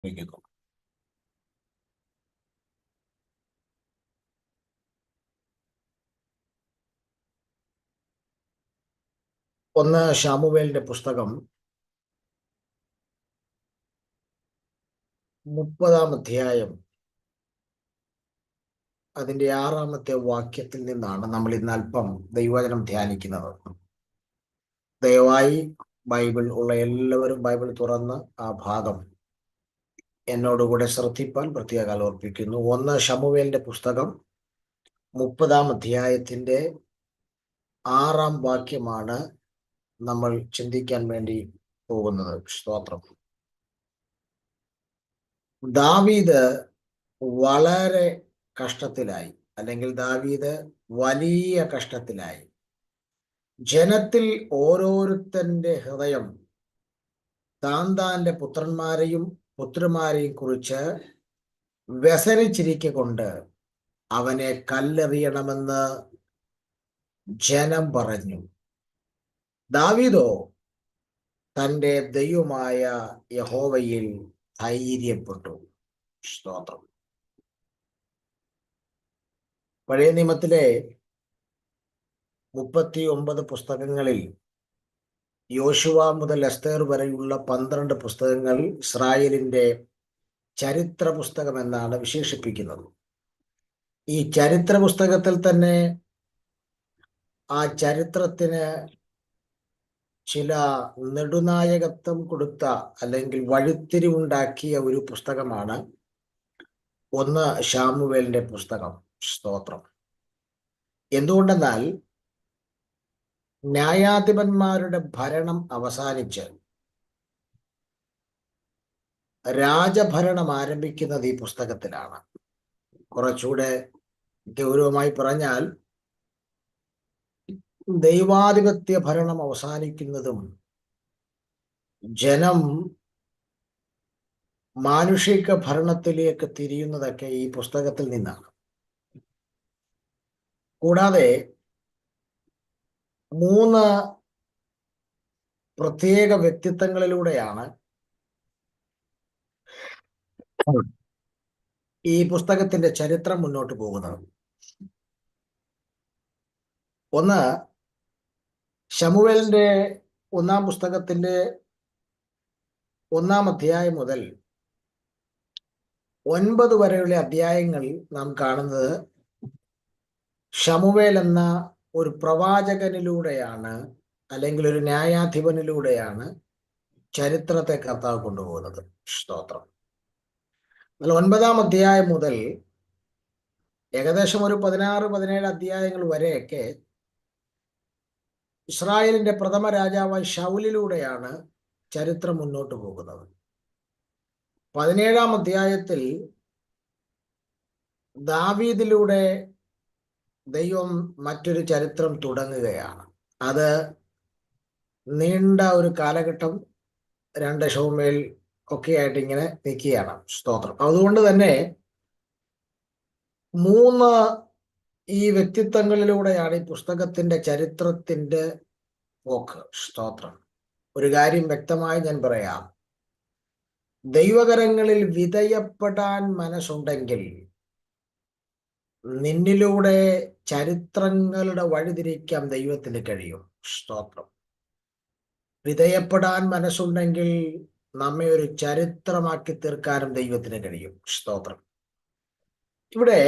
വയ്ക്കുന്നു. ഒന്ന് ശമൂവേലിന്റെ പുസ്തകം 30-ാം അധ്യായം അതിന്റെ 6-ാമത്തെ വാക്യത്തിൽ നിന്നാണ് നമ്മൾ ഇന്ന് അല്പം ദൈവവചനം ധ്യാനിക്കുന്നത്. ദയവായി ബൈബിൾ ഉള്ള എല്ലാവരും ബൈബിൾ തുറന്ന് ആ ഭാഗം എന്നോടുകൂടെ ശ്രദ്ധിപ്പാൻ പ്രത്യേകം ഓർപ്പിക്കുന്നു. ഒന്ന് ശമൂവേലിന്റെ പുസ്തകം 30-ാം അധ്യായത്തിന്റെ 6-ാം വാക്യമാണ് നമ്മൾ ചിന്തിക്കാൻ വേണ്ടി പോകുന്നത്. സ്തോത്രം. ദാവീദ് വളരെ കഷ്ടത്തിലായി, അല്ലെങ്കിൽ ദാവീദ് വലിയ കഷ്ടത്തിലായി. ജനത്തിൽ ഓരോരുത്തന്റെ ഹൃദയം താന്താന്റെ പുത്രന്മാരെയും പുത്രിമാരെയും കുറിച്ച് വ്യസനിച്ചിരിക്കൊണ്ട് അവനെ കല്ലെറിയണമെന്ന് ജനം പറഞ്ഞു. ദാവീദോ തന്റെ ദൈവമായ യഹോവയിൽ ധൈര്യപ്പെട്ടു. സ്തോത്രം. പഴയ നിയമത്തിലെ 39 പുസ്തകങ്ങളിൽ യോശുവ മുതൽ എസ്തേർ വരെയുള്ള 12 പുസ്തകങ്ങൾ ഇസ്രായേലിന്റെ ചരിത്ര പുസ്തകം എന്നാണ് വിശേഷിപ്പിക്കുന്നത്. ഈ ചരിത്ര പുസ്തകത്തിൽ തന്നെ ആ ചരിത്രത്തിന് ചില നെടുനായകത്വം കൊടുത്ത, അല്ലെങ്കിൽ വഴിത്തിരിവുണ്ടാക്കിയ ഒരു പുസ്തകമാണ് ഒന്ന് ശമൂവേലിന്റെ പുസ്തകം. സ്തോത്രം. എന്തുകൊണ്ടെന്നാൽ ന്യായാധിപന്മാരുടെ ഭരണം അവസാനിച്ച് രാജഭരണം ആരംഭിക്കുന്നത് ഈ പുസ്തകത്തിലാണ്. കുറച്ചുകൂടെ ഗൗരവമായി പറഞ്ഞാൽ ദൈവാധിപത്യ ഭരണം അവസാനിക്കുന്നതും ജനം മാനുഷിക ഭരണത്തിലേക്ക് തിരിയുന്നതൊക്കെ ഈ പുസ്തകത്തിൽ നിന്നാണ്. കൂടാതെ 3 പ്രത്യേക വ്യക്തിത്വങ്ങളിലൂടെയാണ് ഈ പുസ്തകത്തിന്റെ ചരിത്രം മുന്നോട്ട് പോകുന്നത്. ഒന്ന്, ശമൂവേലിന്റെ 1-ാം പുസ്തകത്തിന്റെ 1-ാം അധ്യായം മുതൽ 9 വരെയുള്ള അധ്യായങ്ങൾ നാം കാണുന്നത് ശമൂവേൽ എന്ന ഒരു പ്രവാചകനിലൂടെയാണ്, അല്ലെങ്കിൽ ഒരു ന്യായാധിപനിലൂടെയാണ് ചരിത്രത്തെ കർത്താവ് കൊണ്ടുപോകുന്നത്. സ്തോത്രം. എന്നാൽ 9-ാം അധ്യായം മുതൽ ഏകദേശം ഒരു 16-17 അധ്യായങ്ങൾ വരെയൊക്കെ ഇസ്രായേലിന്റെ പ്രഥമ രാജാവായ ശൗലിലൂടെയാണ് ചരിത്രം മുന്നോട്ട് പോകുന്നത്. 17-ാം അധ്യായത്തിൽ ദാവീദിലൂടെ ദൈവം മറ്റൊരു ചരിത്രം തുടങ്ങുകയാണ്. അത് നീണ്ട ഒരു കാലഘട്ടം, 2 ശമൂവേൽ ഒക്കെ ആയിട്ട് ഇങ്ങനെ നിൽക്കുകയാണ്. സ്തോത്രം. അതുകൊണ്ട് തന്നെ 3 ഈ വ്യക്തിത്വങ്ങളിലൂടെയാണ് ഈ പുസ്തകത്തിന്റെ ചരിത്രത്തിന്റെ പോക്ക്. സ്തോത്രം. ഒരു കാര്യം വ്യക്തമായി ഞാൻ പറയാം, ദൈവകരങ്ങളിൽ വിധേയപ്പെടാൻ മനസ്സുണ്ടെങ്കിൽ നിന്നിലൂടെ ചരിത്രങ്ങളുടെ വഴിതിരിക്കാൻ ദൈവത്തിന് കഴിയും. സ്തോത്രം. വിധേയപ്പെടാൻ മനസ്സുണ്ടെങ്കിൽ നമ്മെ ഒരു ചരിത്രമാക്കി തീർക്കാനും ദൈവത്തിന് കഴിയും. സ്തോത്രം. ഇവിടെ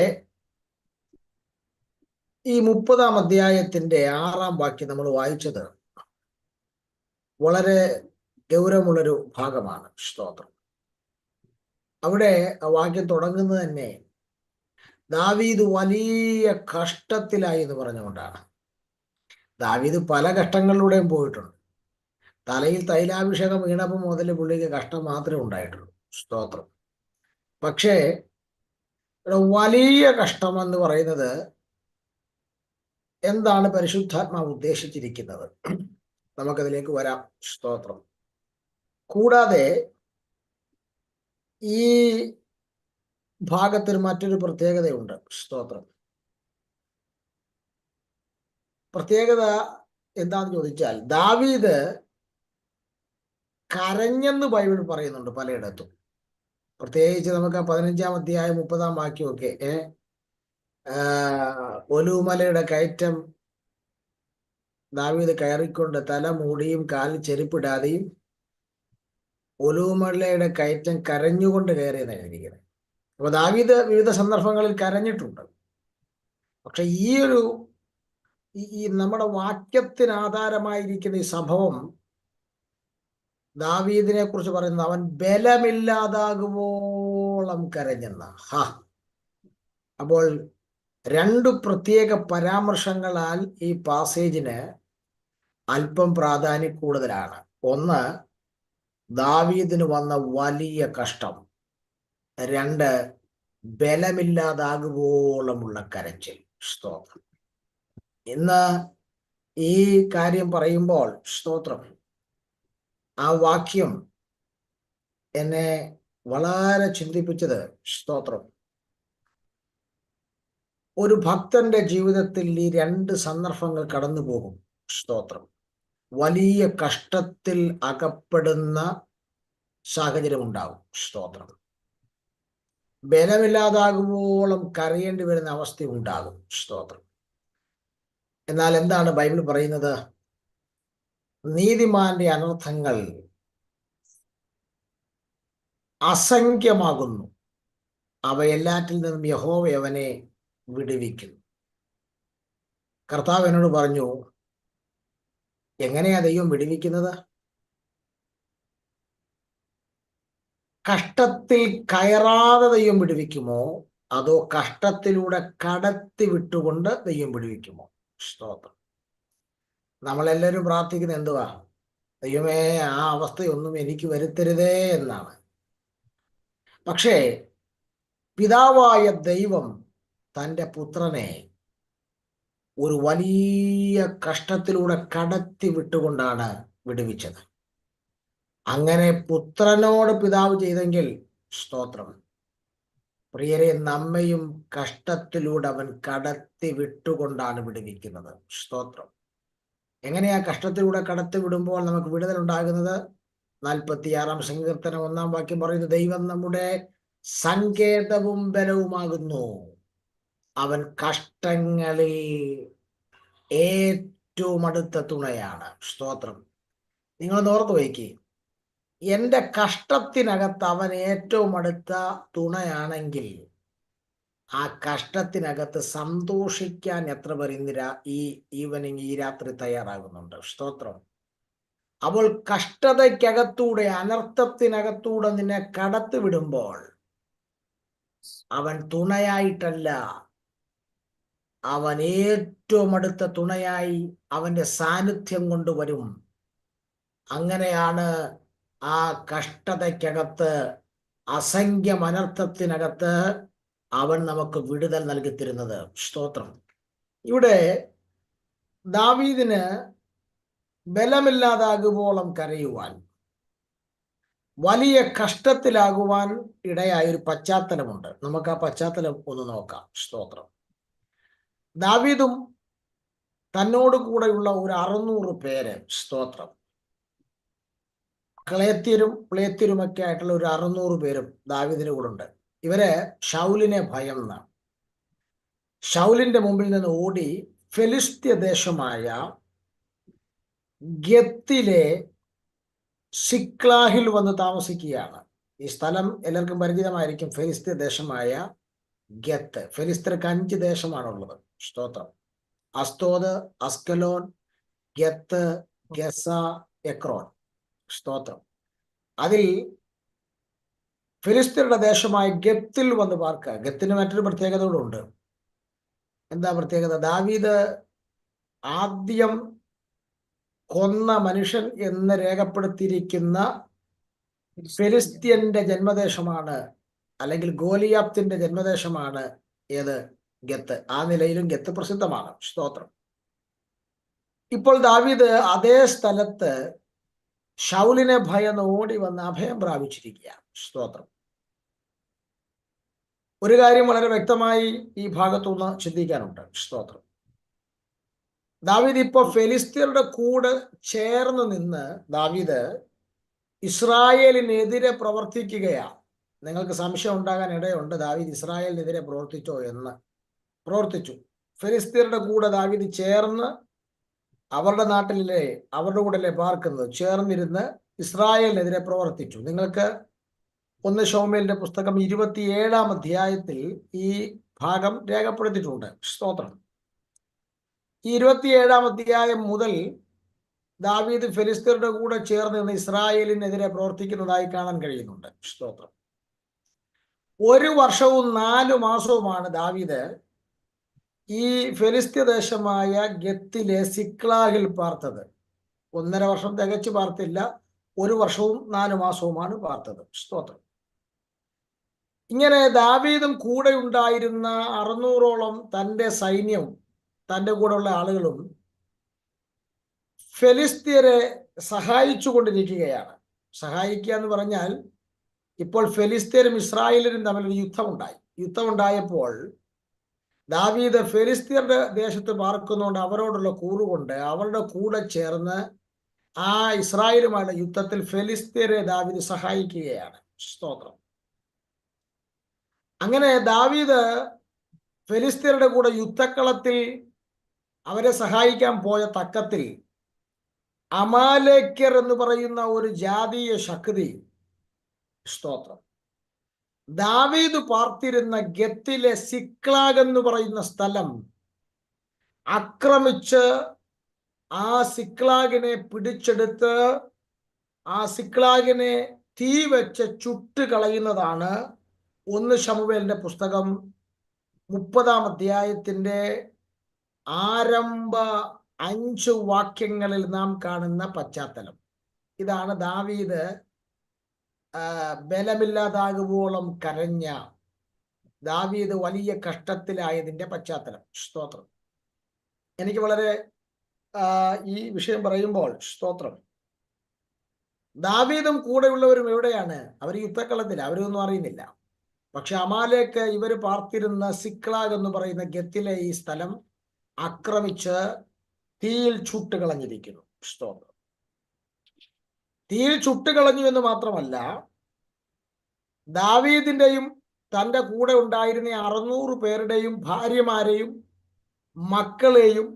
ഈ 30-ാം അധ്യായത്തിന്റെ 6-ാം വാക്യം നമ്മൾ വായിച്ചത് വളരെ ഗൗരവമുള്ളൊരു ഭാഗമാണ്. സ്തോത്രം. അവിടെ ആ വാക്യം തുടങ്ങുന്നത് തന്നെ ദാവീദ് വലിയ കഷ്ടത്തിലായി എന്ന് പറഞ്ഞുകൊണ്ടാണ്. ദാവീദ് പല കഷ്ടങ്ങളിലൂടെയും പോയിട്ടുണ്ട്. തലയിൽ തൈലാഭിഷേകം വീണപ്പോൾ മുതൽ പുള്ളിക്ക് കഷ്ടം മാത്രമേ ഉണ്ടായിട്ടുള്ളൂ. സ്തോത്രം. പക്ഷേ വലിയ കഷ്ടമെന്ന് പറയുന്നത് എന്താണ് പരിശുദ്ധാത്മാവ് ഉദ്ദേശിച്ചിരിക്കുന്നത്? നമുക്കതിലേക്ക് വരാം. സ്തോത്രം. കൂടാതെ ഈ ഭാഗത്തിന് മറ്റൊരു പ്രത്യേകതയുണ്ട്. സ്തോത്രം. പ്രത്യേകത എന്താന്ന് ചോദിച്ചാൽ, ദാവീദ് കരഞ്ഞെന്ന് ബൈബിൾ പറയുന്നുണ്ട് പലയിടത്തും. പ്രത്യേകിച്ച് നമുക്ക് 15-ാം അധ്യായം 30-ാം വാക്യമൊക്കെ ഒലൂമലയുടെ കയറ്റം ദാവീദ് കയറിക്കൊണ്ട് തല മൂടിയും കാലിൽ ചെരുപ്പിടാതെയും ഒലൂമലയുടെ കയറ്റം കരഞ്ഞുകൊണ്ട് കയറിയെന്ന് എഴുതിയിരിക്കുന്നത്. അപ്പൊ ദാവീദ് വിവിധ സന്ദർഭങ്ങളിൽ കരഞ്ഞിട്ടുണ്ട്. പക്ഷെ ഈ നമ്മുടെ വാക്യത്തിന് ആധാരമായിരിക്കുന്ന ഈ സംഭവം ദാവീദിനെ കുറിച്ച് പറയുന്നത് അവൻ ബലമില്ലാതാകുവോളം കരഞ്ഞെന്ന. അപ്പോൾ രണ്ട് പ്രത്യേക പരാമർശങ്ങളാൽ ഈ പാസേജിന് അല്പം പ്രാധാന്യം കൂടുതലാണ്. ഒന്ന്, ദാവീദിന് വന്ന വലിയ കഷ്ടം. രണ്ട്, ബലമില്ലാതാകുവോളമുള്ള കരച്ചിൽ. സ്തോത്രം. ഇന്ന് ഈ കാര്യം പറയുമ്പോൾ സ്തോത്രം, ആ വാക്യം എന്നെ വളരെ ചിന്തിപ്പിച്ചത് സ്തോത്രം, ഒരു ഭക്തന്റെ ജീവിതത്തിൽ ഈ രണ്ട് സന്ദർഭങ്ങൾ കടന്നു പോകും. സ്തോത്രം. വലിയ കഷ്ടത്തിൽ അകപ്പെടുന്ന സാഹചര്യം ഉണ്ടാവും. സ്തോത്രം. ബലമില്ലാതാകുമ്പോളം കരയേണ്ടി വരുന്ന അവസ്ഥ ഉണ്ടാകും. സ്തോത്രം. എന്നാൽ എന്താണ് ബൈബിൾ പറയുന്നത്? നീതിമാന്റെ അനർത്ഥങ്ങൾ അസംഖ്യമാകുന്നു, അവയെല്ലാറ്റിൽ നിന്നും യഹോവ അവനെ വിടുവിക്കുന്നു. കർത്താവ് എന്നോട് പറഞ്ഞു, എങ്ങനെയാ ദൈവം വിടുവിക്കുന്നത്? കഷ്ടത്തിൽ കയറാതെ ദൈവം വിടുവിക്കുമോ, അതോ കഷ്ടത്തിലൂടെ കടത്തി വിട്ടുകൊണ്ട് ദൈവം വിടുവിക്കുമോ? സ്തോത്രം. നമ്മളെല്ലാവരും പ്രാർത്ഥിക്കുന്നത് എന്തുവാ? ദൈവമേ, ആ അവസ്ഥയൊന്നും എനിക്ക് വരുത്തരുതേ എന്നാണ്. പക്ഷേ പിതാവായ ദൈവം തൻ്റെ പുത്രനെ ഒരു വലിയ കഷ്ടത്തിലൂടെ കടത്തി വിട്ടുകൊണ്ടാണ് വിടുവിച്ചത്. അങ്ങനെ പുത്രനോട് പിതാവ് ചെയ്തെങ്കിൽ സ്തോത്രം, പ്രിയരെ, നമ്മയും കഷ്ടത്തിലൂടെ അവൻ കടത്തി വിട്ടുകൊണ്ടാണ് വിടുവിക്കുന്നത്. സ്തോത്രം. എങ്ങനെയാ കഷ്ടത്തിലൂടെ കടത്തി വിടുമ്പോൾ നമുക്ക് വിടുതൽ ഉണ്ടാകുന്നത്? 46-ാം സങ്കീർത്തനം 1-ാം വാക്യം പറയുന്നു, ദൈവം നമ്മുടെ സങ്കേതവും ബലവുമാകുന്നു, അവൻ കഷ്ടങ്ങളിൽ ഏറ്റവും അടുത്ത തുണയാണ്. സ്തോത്രം. നിങ്ങൾ ഓർത്ത് വയ്ക്കുക, എൻ്റെ കഷ്ടത്തിനകത്ത് അവൻ ഏറ്റവും അടുത്ത തുണയാണെങ്കിൽ ആ കഷ്ടത്തിനകത്ത് സന്തോഷിക്കാൻ എത്ര പേർ ഇന്ന് ഈ ഈവനിങ്, ഈ രാത്രി തയ്യാറാകുന്നുണ്ട്? സ്തോത്രം. അപ്പോൾ കഷ്ടതയ്ക്കകത്തൂടെ, അനർത്ഥത്തിനകത്തൂടെ നിന്നെ കടത്തി വിടുമ്പോൾ അവൻ തുണയായിട്ടല്ല, അവൻ ഏറ്റവും അടുത്ത തുണയായി അവന്റെ സാന്നിധ്യം കൊണ്ടുവരും. അങ്ങനെയാണ് ആ കഷ്ടതയ്ക്കകത്ത്, അസംഖ്യം അനർത്ഥത്തിനകത്ത് അവൻ നമുക്ക് വിടുതൽ നൽകിത്തരുന്നത്. സ്തോത്രം. ഇവിടെ ദാവീദിന് ബലമില്ലാതാകുവോളം കരയുവാൻ, വലിയ കഷ്ടത്തിലാകുവാൻ ഇടയായൊരു പശ്ചാത്തലമുണ്ട്. നമുക്ക് ആ പശ്ചാത്തലം ഒന്ന് നോക്കാം. സ്തോത്രം. ദാവീദും തന്നോട് കൂടെയുള്ള ഒരു 600 പേര്, സ്തോത്രം, ക്ലേത്യരും പ്ലേത്യരുമൊക്കെ ആയിട്ടുള്ള ഒരു 600 പേരും ദാവീദിന്റെ കൂടെ ഉണ്ട്. ഇവര് ശൗലിനെ ഭയന്ന് ശൗലിന്റെ മുമ്പിൽ നിന്ന് ഓടി ഫെലിസ്ത്യ ദേശമായ ഗത്തിലെ സിക്ലാഹിൽ വന്ന് താമസിക്കുകയാണ്. ഈ സ്ഥലം എല്ലാവർക്കും പരിചിതമായിരിക്കും. ഫെലിസ്ത്യ ദേശമായ ഗത്ത്. ഫെലിസ്ത്യർക്ക് 5 ദേശമാണുള്ളത്. സ്തോത്രം. അസ്തോദ്, അസ്കലോൻ, ഗത്ത്, ഗസ, എക്രോൻ. സ്തോത്രം. അതിൽ ഫിലിസ്ത്യരുടെ ദേശമായ ഗത്തിൽ വന്ന് പാർക്കുക. ഗത്തിന് മറ്റൊരു പ്രത്യേകത കൂടെ ഉണ്ട്. എന്താ പ്രത്യേകത? ദാവീദ് ആദ്യം കൊന്ന മനുഷ്യൻ എന്ന് രേഖപ്പെടുത്തിയിരിക്കുന്ന ഫിലിസ്ത്യന്റെ ജന്മദേശമാണ്, അല്ലെങ്കിൽ ഗോലിയാത്തിന്റെ ജന്മദേശമാണ് ഏത്? ഗത്ത്. ആ നിലയിലും ഗത്ത് പ്രസിദ്ധമാണ്. സ്തോത്രം. ഇപ്പോൾ ദാവീദ് അതേ സ്ഥലത്ത് ശൗലിനെ ഭയന്ന് ഓടി വന്ന് അഭയം പ്രാപിച്ചിരിക്കുകയാണ്. സ്തോത്രം. ഒരു കാര്യം വളരെ വ്യക്തമായി ഈ ഭാഗത്തുനിന്ന് ചിന്തിക്കാനുണ്ട്. സ്തോത്രം. ദാവീദ് ഇപ്പൊ ഫെലിസ്ത്യരുടെ കൂടെ ചേർന്ന് നിന്ന് ദാവീദ് ഇസ്രായേലിനെതിരെ പ്രവർത്തിക്കുകയാണ്. നിങ്ങൾക്ക് സംശയം ഉണ്ടാകാൻ ഇടയുണ്ട്, ദാവീദ് ഇസ്രായേലിനെതിരെ പ്രവർത്തിച്ചോ എന്ന്. പ്രവർത്തിച്ചു. ഫെലിസ്തീനയുടെ കൂടെ ദാവീദ് ചേർന്ന്, അവരുടെ നാട്ടിലെ അവരുടെ കൂടെ പാർക്കുന്നത്, ചേർന്നിരുന്ന് ഇസ്രായേലിനെതിരെ പ്രവർത്തിച്ചു. നിങ്ങൾക്ക് 1 ശമൂവേലിന്റെ പുസ്തകം 27-ാം അധ്യായത്തിൽ ഈ ഭാഗം രേഖപ്പെടുത്തിയിട്ടുണ്ട്. സ്തോത്രം. ഈ 27-ാം അധ്യായം മുതൽ ദാവീദ് ഫെലിസ്തീനയുടെ കൂടെ ചേർന്ന് നിന്ന് ഇസ്രായേലിനെതിരെ പ്രവർത്തിക്കുന്നതായി കാണാൻ കഴിയുന്നുണ്ട്. സ്തോത്രം. 1 വർഷവും 4 മാസവുമാണ് ദാവീദ് ഈ ഫെലിസ്ത്യ ദേശമായ ഗത്തിലെ സിക്ലാഗിൽ പാർത്തത്. 1.5 വർഷം തികച്ചു പാർത്തില്ല, 1 വർഷവും 4 മാസവുമാണ് പാർത്തത്. സ്തോത്രം. ഇങ്ങനെ ദാവീദും കൂടെ ഉണ്ടായിരുന്ന 600ഓളം തൻ്റെ സൈന്യവും തൻ്റെ കൂടെയുള്ള ആളുകളും ഫെലിസ്ത്യരെ സഹായിച്ചു കൊണ്ടിരിക്കുകയാണ്. സഹായിക്കുക എന്ന് പറഞ്ഞാൽ, ഇപ്പോൾ ഫെലിസ്ത്യരും ഇസ്രായേലരും തമ്മിലൊരു യുദ്ധമുണ്ടായപ്പോൾ ദാവീദ് ഫെലിസ്ത്യരുടെ ദേശത്ത് പാർക്കുന്നതുകൊണ്ട് അവരോടുള്ള കൂറുകൊണ്ട് അവരുടെ കൂടെ ചേർന്ന് ആ ഇസ്രായേലുമായുള്ള യുദ്ധത്തിൽ ഫെലിസ്ത്യരെ ദാവീദ് സഹായിക്കുകയാണ്. സ്തോത്രം. അങ്ങനെ ദാവീദ് ഫെലിസ്ത്യരുടെ കൂടെ യുദ്ധക്കളത്തിൽ അവരെ സഹായിക്കാൻ പോയ തക്കത്തിൽ അമാലേക്യർ എന്ന് പറയുന്ന ഒരു ജാതീയ ശക്തി, സ്തോത്രം, ദാവീദ് പാർത്തിരുന്ന ഗത്തിലെ സിക്ലാഗ് എന്ന് പറയുന്ന സ്ഥലം ആക്രമിച്ച് ആ സിക്ലാഗിനെ പിടിച്ചെടുത്ത് ആ സിക്ലാഗിനെ തീ വെച്ച് ചുട്ട് കളയുന്നതാണ് 1 ശമൂവേലിന്റെ പുസ്തകം 30-ാം അധ്യായത്തിന്റെ ആരംഭ 5 വാക്യങ്ങളിൽ നാം കാണുന്ന പശ്ചാത്തലം. ഇതാണ് ദാവീദ് ബലമില്ലാതാകുവോളം കരഞ്ഞ, ദാവീദ് വലിയ കഷ്ടത്തിലായതിന്റെ പശ്ചാത്തലം. സ്തോത്രം. എനിക്ക് വളരെ ഈ വിഷയം പറയുമ്പോൾ, സ്തോത്രം, ദാവീദും കൂടെയുള്ളവരും എവിടെയാണ്? അവർ യുദ്ധക്കളത്തിൽ, അവരൊന്നും അറിയുന്നില്ല. പക്ഷെ അമാലേക്ക് ഇവർ പാർത്തിരുന്ന സിക്ലാഗ് എന്ന് പറയുന്ന ഗത്തിലെ ഈ സ്ഥലം ആക്രമിച്ച് തീയിൽ ചുട്ടുകളഞ്ഞിരിക്കുന്നു. സ്തോത്രം. തീയിൽ ചുട്ടുകളഞ്ഞു എന്ന് മാത്രമല്ല, ദാവീദിന്റെയും തൻ്റെ കൂടെ ഉണ്ടായിരുന്ന 600 പേരുടെയും ഭാര്യമാരെയും മക്കളെയും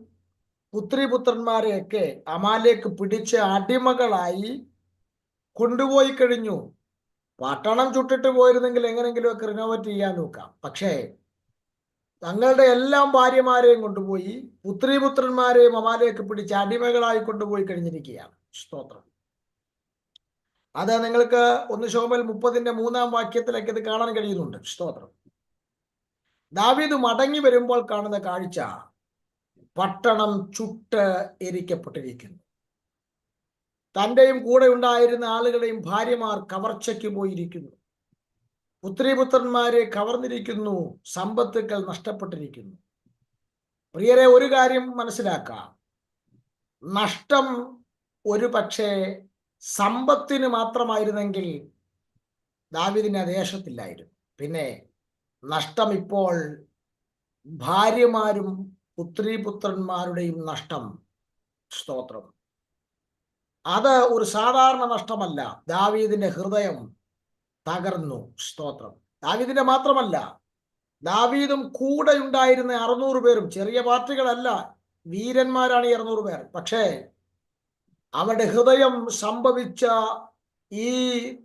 പുത്രിപുത്രന്മാരെയൊക്കെ അമാലേക്ക് പിടിച്ച് അടിമകളായി കൊണ്ടുപോയി കഴിഞ്ഞു. പട്ടണം ചുട്ടിട്ട് പോയിരുന്നെങ്കിൽ എങ്ങനെങ്കിലുമൊക്കെ റിനോവേറ്റ് ചെയ്യാൻ നോക്കാം. പക്ഷേ തങ്ങളുടെ എല്ലാം ഭാര്യമാരെയും കൊണ്ടുപോയി പുത്രിപുത്രന്മാരെയും അമാലേക്ക് പിടിച്ച് അടിമകളായി കൊണ്ടുപോയി കഴിഞ്ഞിരിക്കുകയാണ്. സ്തോത്രം. അത് നിങ്ങൾക്ക് 1 ശമൂവേൽ 30-ന്റെ 3-ാം വാക്യത്തിലേക്ക് ഇത് കാണാൻ കഴിയുന്നുണ്ട്. സ്തോത്രം. ദാവീദ് മടങ്ങി വരുമ്പോൾ കാണുന്ന കാഴ്ച, പട്ടണം ചുട്ട് എരിക്കപ്പെട്ടിരിക്കുന്നു. തൻ്റെയും കൂടെ ഉണ്ടായിരുന്ന ആളുകളുടെയും ഭാര്യമാർ കവർച്ചയ്ക്ക് പോയിരിക്കുന്നു, പുത്രിപുത്രന്മാരെ കവർന്നിരിക്കുന്നു, സമ്പത്തുക്കൾ നഷ്ടപ്പെട്ടിരിക്കുന്നു. പ്രിയരെ, ഒരു കാര്യം മനസ്സിലാക്കാം, നഷ്ടം ഒരു പക്ഷേ സമ്പത്തിന് മാത്രമായിരുന്നെങ്കിൽ ദാവീദിന് ആ ദേശത്തില്ലായിരുന്നു. പിന്നെ നഷ്ടം ഇപ്പോൾ ഭാര്യമാരും പുത്രിപുത്രന്മാരുടെയും നഷ്ടം. സ്തോത്രം. അത് ഒരു സാധാരണ നഷ്ടമല്ല. ദാവീദിന്റെ ഹൃദയം തകർന്നു. സ്തോത്രം. ദാവീദിന്റെ മാത്രമല്ല, ദാവീദും കൂടെ ഉണ്ടായിരുന്ന 600 പേരും, ചെറിയ പാർട്ടികളല്ല, വീരന്മാരാണ് ഈ 600 പേർ. പക്ഷേ അവരുടെ ഹൃദയം സംഭവിച്ച ഈ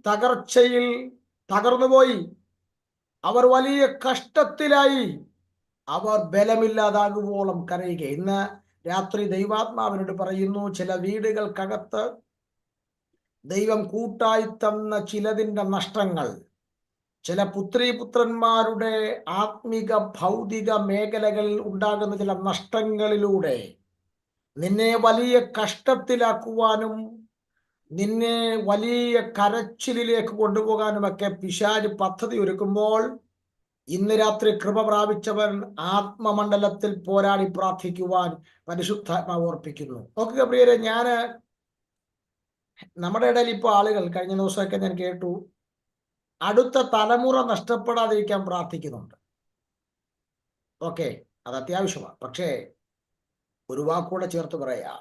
തകർച്ചയിൽ തകർന്നുപോയി. അവർ വലിയ കഷ്ടത്തിലായി. അവർ ബലമില്ലാതാകുവോളം കരയുക. ഇന്ന് രാത്രി ദൈവാത്മാവിനോട് പറയുന്നു, ചില വീടുകൾക്കകത്ത് ദൈവം കൂട്ടായി തന്ന ചിലതിൻ്റെ നഷ്ടങ്ങൾ, ചില പുത്രിപുത്രന്മാരുടെ ആത്മിക ഭൗതിക മേഖലകളിൽ ഉണ്ടാകുന്ന ചില നഷ്ടങ്ങളിലൂടെ നിന്നെ വലിയ കഷ്ടത്തിലാക്കുവാനും നിന്നെ വലിയ കരച്ചിലിലേക്ക് കൊണ്ടുപോകാനുമൊക്കെ പിശാച് പദ്ധതി ഒരുക്കുമ്പോൾ, ഇന്ന് രാത്രി കൃപ പ്രാപിച്ചവൻ ആത്മമണ്ഡലത്തിൽ പോരാടി പ്രാർത്ഥിക്കുവാൻ പരിശുദ്ധാത്മാവ് ഓർപ്പിക്കുന്നു. നോക്കുക പ്രിയരെ, നമ്മുടെ ഇടയിൽ ഇപ്പോൾ ആളുകൾ, കഴിഞ്ഞ ദിവസമൊക്കെ ഞാൻ കേട്ടു, അടുത്ത തലമുറ നഷ്ടപ്പെടാതിരിക്കാൻ പ്രാർത്ഥിക്കുന്നുണ്ട്. ഓക്കെ, അത് അത്യാവശ്യമാണ്. പക്ഷേ ഒരു വാക്കൂടെ ചേർത്ത് പറയാ,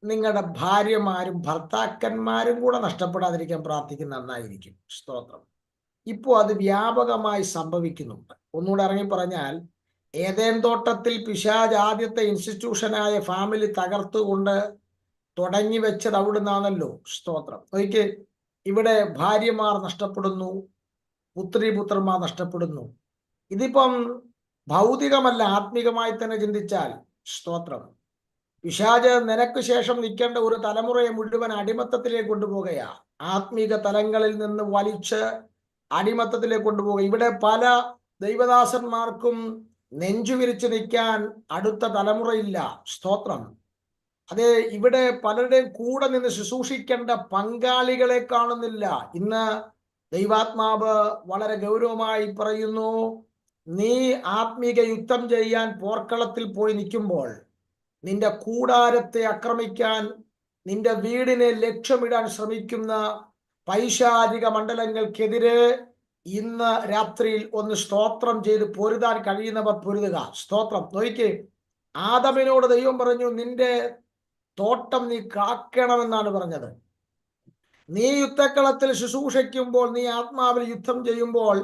നിങ്ങളുടെ ഭാര്യമാരും ഭർത്താക്കന്മാരും കൂടെ നഷ്ടപ്പെടാതിരിക്കാൻ പ്രാർത്ഥിക്കുന്ന നന്നായിരിക്കും. സ്തോത്രം. ഇപ്പോൾ അത് വ്യാപകമായി സംഭവിക്കുന്നുണ്ട്. ഒന്നുകൂടെ ഇറങ്ങി പറഞ്ഞാൽ, ഏതേൻ തോട്ടത്തിൽ പിശാച് ആദ്യത്തെ ഇൻസ്റ്റിറ്റ്യൂഷനായ ഫാമിലി തകർത്തുകൊണ്ട് തുടങ്ങി വെച്ചത് അവിടുന്നാണല്ലോ. സ്തോത്രം. നോക്കിക്കേ, ഇവിടെ ഭാര്യമാർ നഷ്ടപ്പെടുന്നു, പുത്രിപുത്രന്മാർ നഷ്ടപ്പെടുന്നു. ഇതിപ്പം ഭൗതികമല്ല, ആത്മീകമായി തന്നെ ചിന്തിച്ചാൽ. സ്തോത്രം. പിശാച് നിനക്ക് ശേഷം നിൽക്കേണ്ട ഒരു തലമുറയെ മുഴുവൻ അടിമത്തത്തിലേക്ക് കൊണ്ടുപോകുകയാ. ആത്മീക തലങ്ങളിൽ നിന്ന് വലിച്ച് അടിമത്തത്തിലേക്ക് കൊണ്ടുപോകുക. ഇവിടെ പല ദൈവദാസന്മാർക്കും നെഞ്ചുവിരിച്ച് നിൽക്കാൻ അടുത്ത തലമുറയില്ല. സ്തോത്രം. അതെ, ഇവിടെ പലരുടെയും കൂടെ നിന്ന് ശുശ്രൂഷിക്കേണ്ട പങ്കാളികളെ കാണുന്നില്ല. ഇന്ന് ദൈവാത്മാവ് വളരെ ഗൗരവമായി പറയുന്നു, നീ ആത്മീക യുദ്ധം ചെയ്യാൻ പോർക്കളത്തിൽ പോയി നിൽക്കുമ്പോൾ, നിന്റെ കൂടാരത്തെ ആക്രമിക്കാൻ, നിന്റെ വീടിനെ ലക്ഷ്യമിടാൻ ശ്രമിക്കുന്ന പൈശാചിക മണ്ഡലങ്ങൾക്കെതിരെ ഇന്ന് രാത്രിയിൽ ഒന്ന് സ്തോത്രം ചെയ്ത് പൊരുതാൻ കഴിയുന്നവർ പൊരുതുക. സ്തോത്രം. നോക്കിക്കേ, ആദമിനോട് ദൈവം പറഞ്ഞു, നിന്റെ തോട്ടം നീ കാക്കണമെന്നാണ് പറഞ്ഞത്. നീ യുദ്ധക്കളത്തിൽ ശുശ്രൂഷിക്കുമ്പോൾ, നീ ആത്മാവിൽ യുദ്ധം ചെയ്യുമ്പോൾ,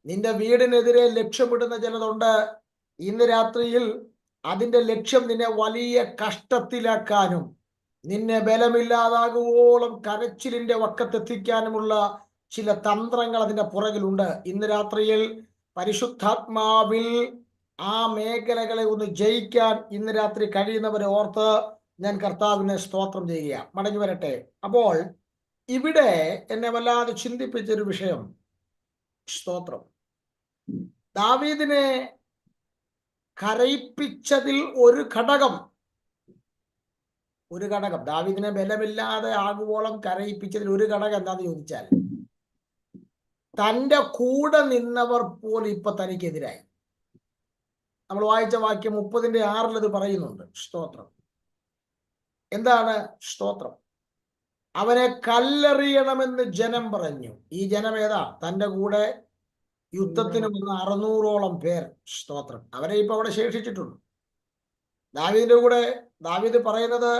നിന്റെ വീടിനെതിരെ ലക്ഷ്യമിടുന്ന ചിലതുണ്ട്. ഇന്ന് രാത്രിയിൽ അതിന്റെ ലക്ഷ്യം നിന്നെ വലിയ കഷ്ടത്തിലാക്കാനും നിന്നെ ബലമില്ലാതാകുവോളം കരച്ചിലിന്റെ വക്കത്തെത്തിക്കാനുമുള്ള ചില തന്ത്രങ്ങൾ അതിന്റെ പുറകിലുണ്ട്. ഇന്ന് രാത്രിയിൽ പരിശുദ്ധാത്മാവിൽ ആ മേഖലകളെ ഒന്ന് ജയിക്കാൻ ഇന്ന് രാത്രി കഴിയുന്നവരെ ഓർത്ത് ഞാൻ കർത്താവിനെ സ്തോത്രം ചെയ്യുക. മടങ്ങി വരട്ടെ. അപ്പോൾ ഇവിടെ എന്നെ വല്ലാതെ ചിന്തിപ്പിച്ചൊരു വിഷയം, സ്തോത്രം, ദാവീദിനെ കരയിപ്പിച്ചതിൽ ഒരു ഘടകം ദാവീദിനെ ബലമില്ലാതെ ആകുവോളം കരയിപ്പിച്ചതിൽ ഒരു ഘടകം എന്താന്ന് ചോദിച്ചാൽ, തൻ്റെ കൂടെ നിന്നവർ പോലും ഇപ്പൊ തനിക്കെതിരായി. നമ്മൾ വായിച്ച വാക്യം 30:6 അത് പറയുന്നുണ്ട്. സ്തോത്രം. എന്താണ്? സ്തോത്രം. അവനെ കല്ലെറിയണമെന്ന് ജനം പറഞ്ഞു. ഈ ജനം ഏതാ? തൻ്റെ കൂടെ യുദ്ധത്തിന് വന്ന 600ഓളം പേർ. സ്തോത്രം. അവരെ ഇപ്പൊ അവിടെ ശേഷിച്ചിട്ടുണ്ട്. ദാവീദിന്റെ കൂടെ ദാവീദ് പറയുന്നത്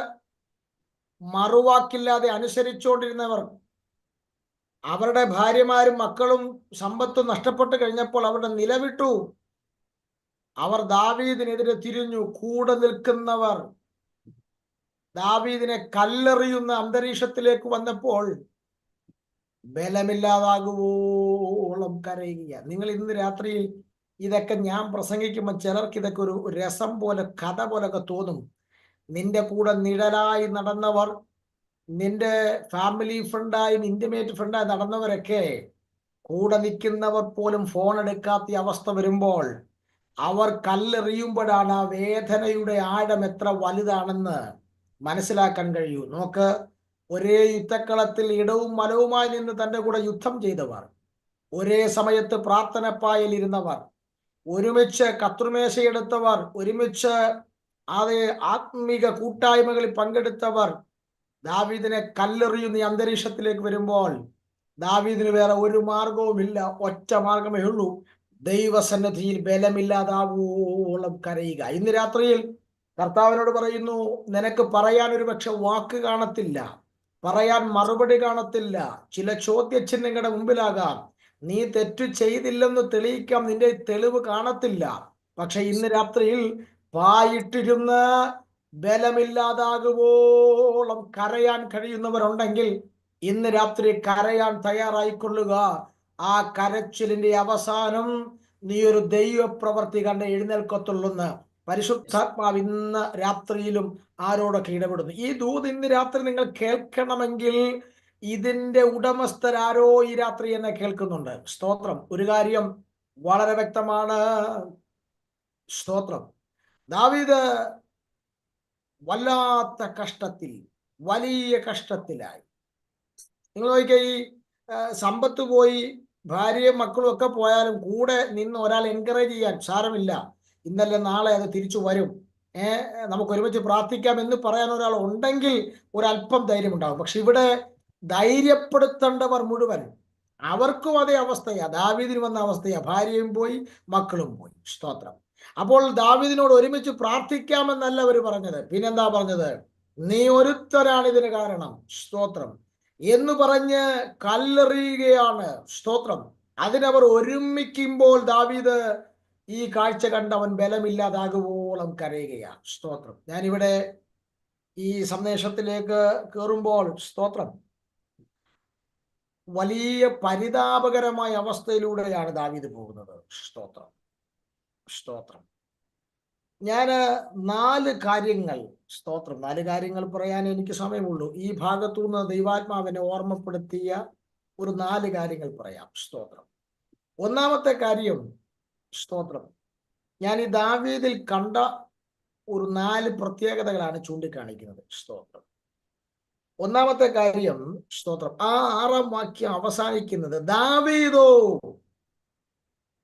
മറുവാക്കില്ലാതെ അനുസരിച്ചുകൊണ്ടിരുന്നവർ, അവരുടെ ഭാര്യമാരും മക്കളും സമ്പത്തും നഷ്ടപ്പെട്ട് കഴിഞ്ഞപ്പോൾ അവരുടെ നിലവിട്ടു. അവർ ദാവീദിനെതിരെ തിരിഞ്ഞു. കൂടെ നിൽക്കുന്നവർ ദാവീദിനെ കല്ലെറിയുന്ന അന്തരീക്ഷത്തിലേക്ക് വന്നപ്പോൾ ബലമില്ലാതാകുവോളം കരയുക. നിങ്ങൾ ഇന്ന് രാത്രിയിൽ ഇതൊക്കെ ഞാൻ പ്രസംഗിക്കുമ്പോൾ ചിലർക്ക് ഇതൊക്കെ ഒരു രസം പോലെ, കഥ പോലൊക്കെ തോന്നും. നിന്റെ കൂടെ നിഴലായി നടന്നവർ, നിന്റെ ഫാമിലി ഫ്രണ്ടായും ഇന്റിമേറ്റ് ഫ്രണ്ടായി നടന്നവരൊക്കെ, കൂടെ നിൽക്കുന്നവർ പോലും ഫോൺ എടുക്കാത്ത അവസ്ഥ വരുമ്പോൾ അവർ കല്ലെറിയുമ്പോഴാണ് ആ വേദനയുടെ ആഴം എത്ര വലുതാണെന്ന് മനസ്സിലാക്കാൻ കഴിയൂ. നോക്ക്, ഒരേ യുദ്ധക്കളത്തിൽ ഇടവും വലവുമായി നിന്ന് തൻ്റെ കൂടെ യുദ്ധം ചെയ്തവർ, ഒരേ സമയത്ത് പ്രാർത്ഥനപ്പായലിരുന്നവർ, ഒരുമിച്ച് കത്രുമേശയെടുത്തവർ, ഒരുമിച്ച് അതേ ആത്മീക കൂട്ടായ്മകളിൽ പങ്കെടുത്തവർ, ദാവീദിനെ കല്ലെറിയുന്ന ഈ അന്തരീക്ഷത്തിലേക്ക് വരുമ്പോൾ ദാവീദിന് വേറെ ഒരു മാർഗവുമില്ല. ഒറ്റ മാർഗമേ ഉള്ളൂ, ദൈവസന്നിധിയിൽ ബലമില്ലാതാവോളം കരയുക. ഇന്ന് രാത്രിയിൽ കർത്താവിനോട് പറയുന്നു, നിനക്ക് പറയാൻ ഒരു പക്ഷെ വാക്ക് കാണത്തില്ല, പറയാൻ മറുപടി കാണത്തില്ല, ചില ചോദ്യചിഹ്നങ്ങളുടെ മുമ്പിലാകാം, നീ തെറ്റു ചെയ്തില്ലെന്ന് തെളിയിക്കാം, നിന്റെ തെളിവ് കാണത്തില്ല. പക്ഷെ ഇന്ന് രാത്രിയിൽ പായിട്ടിരുന്ന് ബലമില്ലാതാകുവോളം കരയാൻ കഴിയുന്നവരുണ്ടെങ്കിൽ ഇന്ന് രാത്രി കരയാൻ തയ്യാറായിക്കൊള്ളുക. ആ കരച്ചിലിന്റെ അവസാനം നീ ഒരു ദൈവപ്രവർത്തി കണ്ട് എഴുന്നേൽക്കത്തുള്ളൂന്ന് പരിശുദ്ധാത്മാവ് ഇന്ന് രാത്രിയിലും ആരോടൊക്കെ ഇടപെടുന്നു. ഈ ദൂത് ഇന്ന് രാത്രി നിങ്ങൾ കേൾക്കണമെങ്കിൽ ഇതിന്റെ ഉടമസ്ഥരാരോ ഈ രാത്രി എന്നെ കേൾക്കുന്നുണ്ട്. സ്തോത്രം. ഒരു കാര്യം വളരെ വ്യക്തമാണ്. സ്തോത്രം. ദാവീദ് വല്ലാത്ത കഷ്ടത്തിൽ, വലിയ കഷ്ടത്തിലായി. നിങ്ങൾ നോക്കിയാൽ ഈ സമ്പത്ത് പോയി, ഭാര്യയും മക്കളും ഒക്കെ പോയാലും കൂടെ നിന്ന് ഒരാൾ എൻകറേജ് ചെയ്യാൻ, സാരമില്ല, ഇന്നലെ നാളെ അത് തിരിച്ചു വരും, നമുക്ക് ഒരുമിച്ച് പ്രാർത്ഥിക്കാം എന്ന് പറയാൻ ഒരാൾ ഉണ്ടെങ്കിൽ ഒരല്പം ധൈര്യം ഉണ്ടാവും. പക്ഷെ ഇവിടെ ധൈര്യപ്പെടുത്തേണ്ടവർ മുഴുവൻ അവർക്കും അതേ അവസ്ഥയാ, ദാവീദിന് വന്ന അവസ്ഥയാ. ഭാര്യയും പോയി, മക്കളും പോയി. സ്തോത്രം. അപ്പോൾ ദാവീദിനോട് ഒരുമിച്ച് പ്രാർത്ഥിക്കാമെന്നല്ല അവർ പറഞ്ഞത്. പിന്നെന്താ പറഞ്ഞത്? നീ ഒരുത്തരാണ് ഇതിന് കാരണം. സ്തോത്രം. എന്ന് പറഞ്ഞ് കല്ലെറിയുകയാണ്. സ്തോത്രം. അതിനവർ ഒരുമിക്കുമ്പോൾ ദാവീദ് ഈ കാഴ്ച കണ്ടവൻ ബലമില്ലാതാകുവോളം കരയുകയാണ്. സ്തോത്രം. ഞാനിവിടെ ഈ സന്ദേശത്തിലേക്ക് കയറുമ്പോൾ സ്തോത്രം, വലിയ പരിതാപകരമായ അവസ്ഥയിലൂടെയാണ് ദാവീദ് പോകുന്നത്. സ്തോത്രം, സ്തോത്രം. ഞാൻ 4 കാര്യങ്ങൾ, സ്തോത്രം, 4 കാര്യങ്ങൾ പറയാൻ എനിക്ക് സമയമുള്ളൂ. ഈ ഭാഗത്തുനിന്ന് ദൈവാത്മാവിനെ ഓർമ്മപ്പെടുത്തിയ ഒരു 4 കാര്യങ്ങൾ പറയാം. സ്തോത്രം. ഒന്നാമത്തെ കാര്യം, സ്തോത്രം, ഞാൻ ഈ ദാവീദിൽ കണ്ട ഒരു 4 പ്രത്യേകതകളാണ് ചൂണ്ടിക്കാണിക്കുന്നത്. സ്തോത്രം. ഒന്നാമത്തെ കാര്യം, സ്തോത്രം, ആ 6ാം വാക്യം അവസാനിക്കുന്നത് ദാവീദോ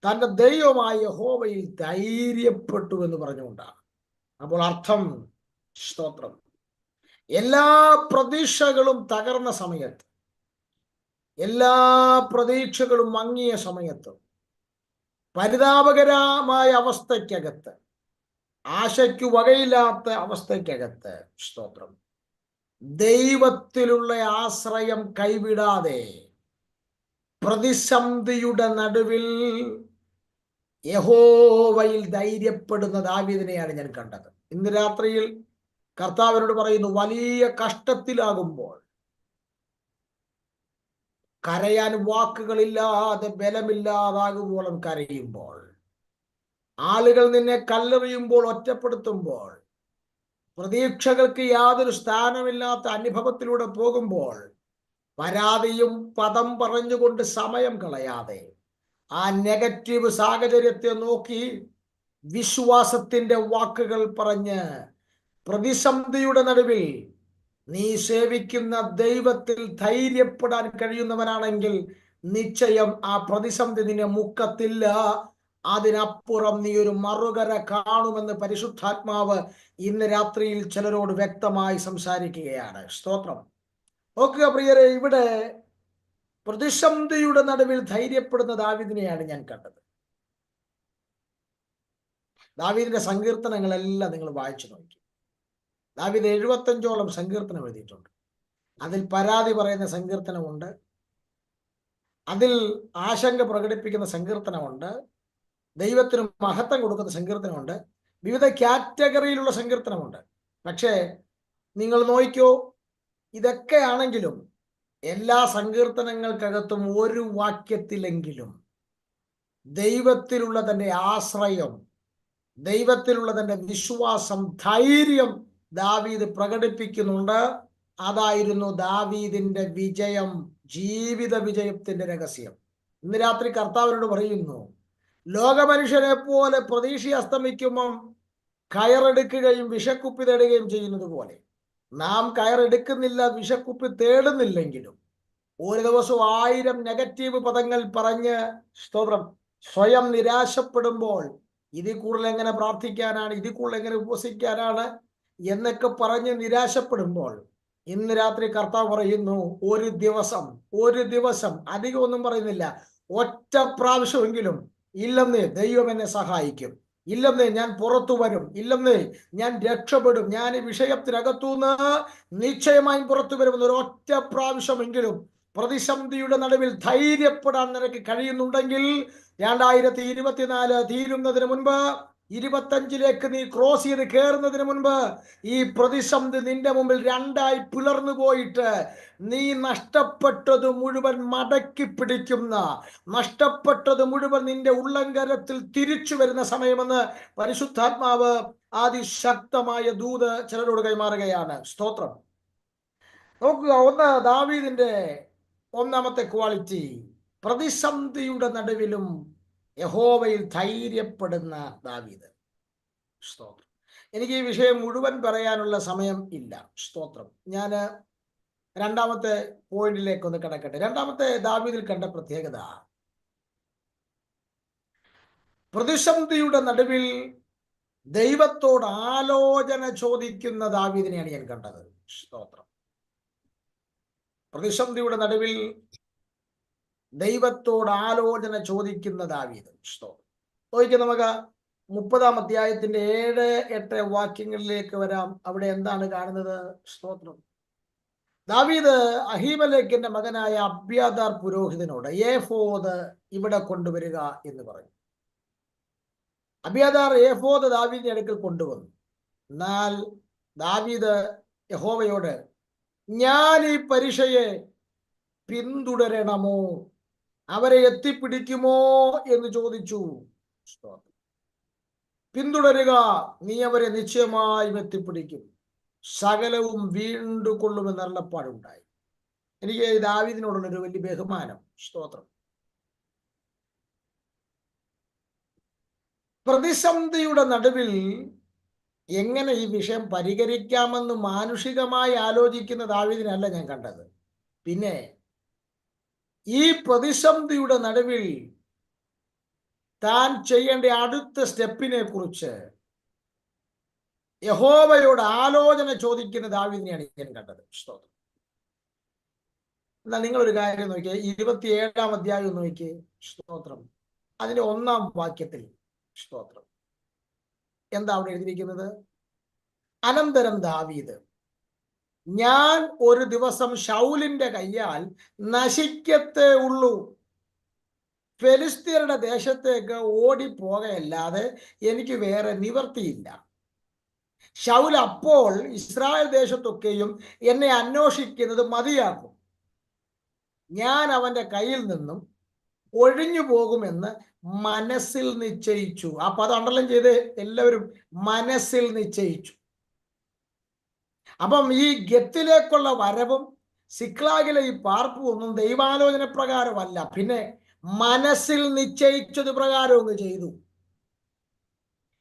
തന്റെ ദൈവമായ യഹോവയിൽ ധൈര്യപ്പെട്ടു എന്ന് പറഞ്ഞുകൊണ്ടാണ്. അപ്പോൾ അർത്ഥം, സ്തോത്രം, എല്ലാ പ്രതീക്ഷകളും തകർന്ന സമയത്ത്, എല്ലാ പ്രതീക്ഷകളും മങ്ങിയ സമയത്ത്, പരിതാപകരമായ അവസ്ഥയ്ക്കകത്ത്, ആശയ്ക്കു വകയില്ലാത്ത അവസ്ഥയ്ക്കകത്ത്, സ്തോത്രം, ദൈവത്തിലുള്ള ആശ്രയം കൈവിടാതെ പ്രതിസന്ധിയുടെ നടുവിൽ യഹോവയിൽ ധൈര്യപ്പെടുന്ന ദാവീദിനെയാണ് ഞാൻ കണ്ടത്. ഇന്ന് രാത്രിയിൽ കർത്താവിനോട് പറയുന്നു, വലിയ കഷ്ടത്തിലാകുമ്പോൾ, കരയാൻ വാക്കുകളില്ലാതെ ബലമില്ലാതാകുമ്പോഴും കരയുമ്പോൾ, ആളുകൾ നിന്നെ കല്ലെറിയുമ്പോൾ, ഒറ്റപ്പെടുത്തുമ്പോൾ, പ്രതീക്ഷകൾക്ക് യാതൊരു സ്ഥാനമില്ലാത്ത അനുഭവത്തിലൂടെ പോകുമ്പോൾ, പരാതിയും പദം പറഞ്ഞുകൊണ്ട് സമയം കളയാതെ ആ നെഗറ്റീവ് സാഹചര്യത്തെ നോക്കി വിശ്വാസത്തിന്റെ വാക്കുകൾ പറഞ്ഞ് പ്രതിസന്ധിയുടെ നടുവിൽ നീ സേവിക്കുന്ന ദൈവത്തിൽ ധൈര്യപ്പെടാൻ കഴിയുന്നവനാണെങ്കിൽ നിശ്ചയം ആ പ്രതിസന്ധി നിന്നെ മുക്കത്തില്ല. അതിനപ്പുറം നീ ഒരു മറുകര കാണുമെന്ന് പരിശുദ്ധാത്മാവ് ഇന്ന് രാത്രിയിൽ ചിലരോട് വ്യക്തമായി സംസാരിക്കുകയാണ്. സ്തോത്രം. നോക്കുക പ്രിയരെ, ഇവിടെ പ്രതിസന്ധിയുടെ നടുവിൽ ധൈര്യപ്പെടുന്ന ദാവീദിനെയാണ് ഞാൻ കണ്ടത്. ദാവീദിന്റെ സങ്കീർത്തനങ്ങളെല്ലാം നിങ്ങൾ വായിച്ചു നോക്കി. ദാവീദ് 75ഓളം സങ്കീർത്തനം എഴുതിയിട്ടുണ്ട്. അതിൽ പരാതി പറയുന്ന സങ്കീർത്തനമുണ്ട്, അതിൽ ആശങ്ക പ്രകടിപ്പിക്കുന്ന സങ്കീർത്തനമുണ്ട്, ദൈവത്തിന് മഹത്വം കൊടുക്കുന്ന സങ്കീർത്തനമുണ്ട്, വിവിധ കാറ്റഗറിയിലുള്ള സങ്കീർത്തനമുണ്ട്. പക്ഷേ നിങ്ങൾ നോക്കിയോ, ഇതൊക്കെ ആണെങ്കിലും എല്ലാ സങ്കീർത്തനങ്ങൾക്കകത്തും ഒരു വാക്യത്തിലെങ്കിലും ദൈവത്തിലുള്ള തന്റെ ആശ്രയം, ദൈവത്തിലുള്ള തന്റെ വിശ്വാസം, ധൈര്യം ദാവീദ് പ്രകടിപ്പിക്കുന്നുണ്ട്. അതായിരുന്നു ദാവീദിന്റെ വിജയം, ജീവിത വിജയത്തിന്റെ രഹസ്യം. ഇന്ന് രാത്രി കർത്താവിനോട് പറയുന്നു, ലോകമനുഷ്യനെ പോലെ പ്രതീക്ഷ അസ്തമിക്കുമ്പം കയറെടുക്കുകയും വിഷക്കുപ്പി തേടുകയും ചെയ്യുന്നത് പോലെ നാം കയറെടുക്കുന്നില്ല, വിഷക്കുപ്പി തേടുന്നില്ലെങ്കിലും ഒരു ദിവസം 1000 നെഗറ്റീവ് പദങ്ങൾ പറഞ്ഞ്, സ്തോത്രം, സ്വയം നിരാശപ്പെടുമ്പോൾ, ഇതിൽ കൂടുതൽ എങ്ങനെ പ്രാർത്ഥിക്കാനാണ്, ഇതിൽ കൂടുതൽ എങ്ങനെ ഉപവസിക്കാനാണ് എന്നൊക്കെ പറഞ്ഞ് നിരാശപ്പെടുമ്പോൾ, ഇന്ന് രാത്രി കർത്താവ് പറയുന്നു, ഒരു ദിവസം അധികം ഒന്നും പറയുന്നില്ല, ഒറ്റ പ്രാവശ്യമെങ്കിലും, ഇല്ലെന്നേ ദൈവം എന്നെ സഹായിക്കും, ഇല്ലെന്നേ ഞാൻ പുറത്തു വരും, ഇല്ലെന്നേ ഞാൻ രക്ഷപ്പെടും, ഞാൻ ഈ വിഷയത്തിനകത്തുനിന്ന് നിശ്ചയമായും പുറത്തു വരുമെന്ന് ഒരു ഒറ്റ പ്രാവശ്യമെങ്കിലും പ്രതിസന്ധിയുടെ നടുവിൽ ധൈര്യപ്പെടാൻ നിനക്ക് കഴിയുന്നുണ്ടെങ്കിൽ 2024 തീരുന്നതിന് മുൻപ്, 25ലേക്ക് നീ ക്രോസ് ചെയ്ത് കയറുന്നതിന് മുൻപ്, ഈ പ്രതിസന്ധി നിന്റെ മുമ്പിൽ 2ആയി പിളർന്നു പോയിട്ട് നീ നഷ്ടപ്പെട്ടത് മുഴുവൻ മടക്കി പിടിക്കുന്ന, നഷ്ടപ്പെട്ടത് മുഴുവൻ നിന്റെ ഉള്ളങ്കരത്തിൽ തിരിച്ചു വരുന്ന സമയമെന്ന് പരിശുദ്ധാത്മാവ് അതിശക്തമായ ദൂത് ചിലരോട് കൈമാറുകയാണ്. സ്തോത്രം. നോക്കുക, ഒന്ന്, ദാവീദിന്റെ ഒന്നാമത്തെ ക്വാളിറ്റി, പ്രതിസന്ധിയുടെ നടുവിലും യഹോവയിൽ ധൈര്യപ്പെടുന്ന ദാവീദ്. സ്തോത്രം. എനിക്ക് ഈ വിഷയം മുഴുവൻ പറയാനുള്ള സമയം ഇല്ല. സ്തോത്രം. ഞാൻ രണ്ടാമത്തെ പോയിന്റിലേക്ക് ഒന്ന് കടക്കട്ടെ. രണ്ടാമത്തെ ദാവീദിൽ കണ്ട പ്രത്യേകത, പ്രതിസന്ധിയുടെ നടുവിൽ ദൈവത്തോട് ആലോചന ചോദിക്കുന്ന ദാവീദിനെയാണ് ഞാൻ കണ്ടത്. സ്തോത്രം. പ്രതിസന്ധിയുടെ നടുവിൽ ദൈവത്തോട് ആലോചന ചോദിക്കുന്ന ദാവീദ്. സ്തോത്രം. നോക്കിയാൽ നമുക്ക് 30-ാം അധ്യായത്തിന്റെ 7-8 വാക്യങ്ങളിലേക്ക് വരാം. അവിടെ എന്താണ് കാണുന്നത്? സ്തോത്രം. ദാവീദ് അഹീമേലെക്കിന്റെ മകനായ അബ്യാഥാർ പുരോഹിതനോട് ഏഫോദ് ഇവിടെ കൊണ്ടുവരിക എന്ന് പറഞ്ഞു. അബ്യാഥാർ ഏഫോദ് ദാവീദിന്റെ അടുക്കൽ കൊണ്ടുവന്നു. എന്നാൽ ദാവീദ് യഹോവയോട്, ഞാൻ ഈ പരീക്ഷയെ പിന്തുടരണമോ, അവരെ എത്തിപ്പിടിക്കുമോ എന്ന് ചോദിച്ചു. പിന്തുടരുക, നീ അവരെ നിശ്ചയമായും എത്തിപ്പിടിക്കും, സകലവും വീണ്ടുകൊള്ളുമെന്ന് അരുളപ്പാടുണ്ടായി. എനിക്ക് ദാവീദിനോടുള്ളൊരു വലിയ ബഹുമാനം. സ്തോത്രം. പ്രതിസന്ധിയുടെ നടുവിൽ എങ്ങനെ ഈ വിഷയം പരിഹരിക്കാമെന്ന് മാനുഷികമായി ആലോചിക്കുന്ന ദാവീദിനല്ല ഞാൻ കണ്ടത്. പിന്നെ ഈ പ്രതിസന്ധിയുടെ നടുവിൽ താൻ ചെയ്യേണ്ട അടുത്ത സ്റ്റെപ്പിനെ കുറിച്ച് യഹോവയോട് ആലോചന ചോദിക്കുന്ന ദാവീദിനെയാണ് ഞാൻ കണ്ടത്. സ്തോത്രം. എന്നാൽ നിങ്ങളൊരു കാര്യം നോക്കിയേ, 27-ാം അധ്യായം നോക്കിയേ. സ്തോത്രം. അതിന്റെ 1-ാം വാക്യത്തിൽ സ്തോത്രം എന്താ അവിടെ എഴുതിയിരിക്കുന്നത്? അനന്തരം ദാവീദ്, ഞാൻ ഒരു ദിവസം ശൗലിന്റെ കയ്യാൽ നശിക്കത്തേ ഉള്ളൂ, ഫെലിസ്ത്യരുടെ ദേശത്തേക്ക് ഓടിപ്പോകയല്ലാതെ എനിക്ക് വേറെ നിവർത്തിയില്ല. ശൗൽ അപ്പോൾ ഇസ്രായേൽ ദേശത്തൊക്കെയും എന്നെ അന്വേഷിക്കുന്നത് മതിയാക്കും. ഞാൻ അവന്റെ കയ്യിൽ നിന്നും ഒഴിഞ്ഞു പോകുമെന്ന് മനസ്സിൽ നിശ്ചയിച്ചു. ആ പദം അണ്ടർലൈൻ ചെയ്ത് എല്ലാവരും, മനസ്സിൽ നിശ്ചയിച്ചു. അപ്പം ഈ ഗത്തിലേക്കുള്ള വരവും സിക്ലാഗിലെ ഈ പാർപ്പും ഒന്നും ദൈവാലോചന പ്രകാരമല്ല, പിന്നെ മനസ്സിൽ നിശ്ചയിച്ചത് പ്രകാരം ഒന്ന് ചെയ്തു.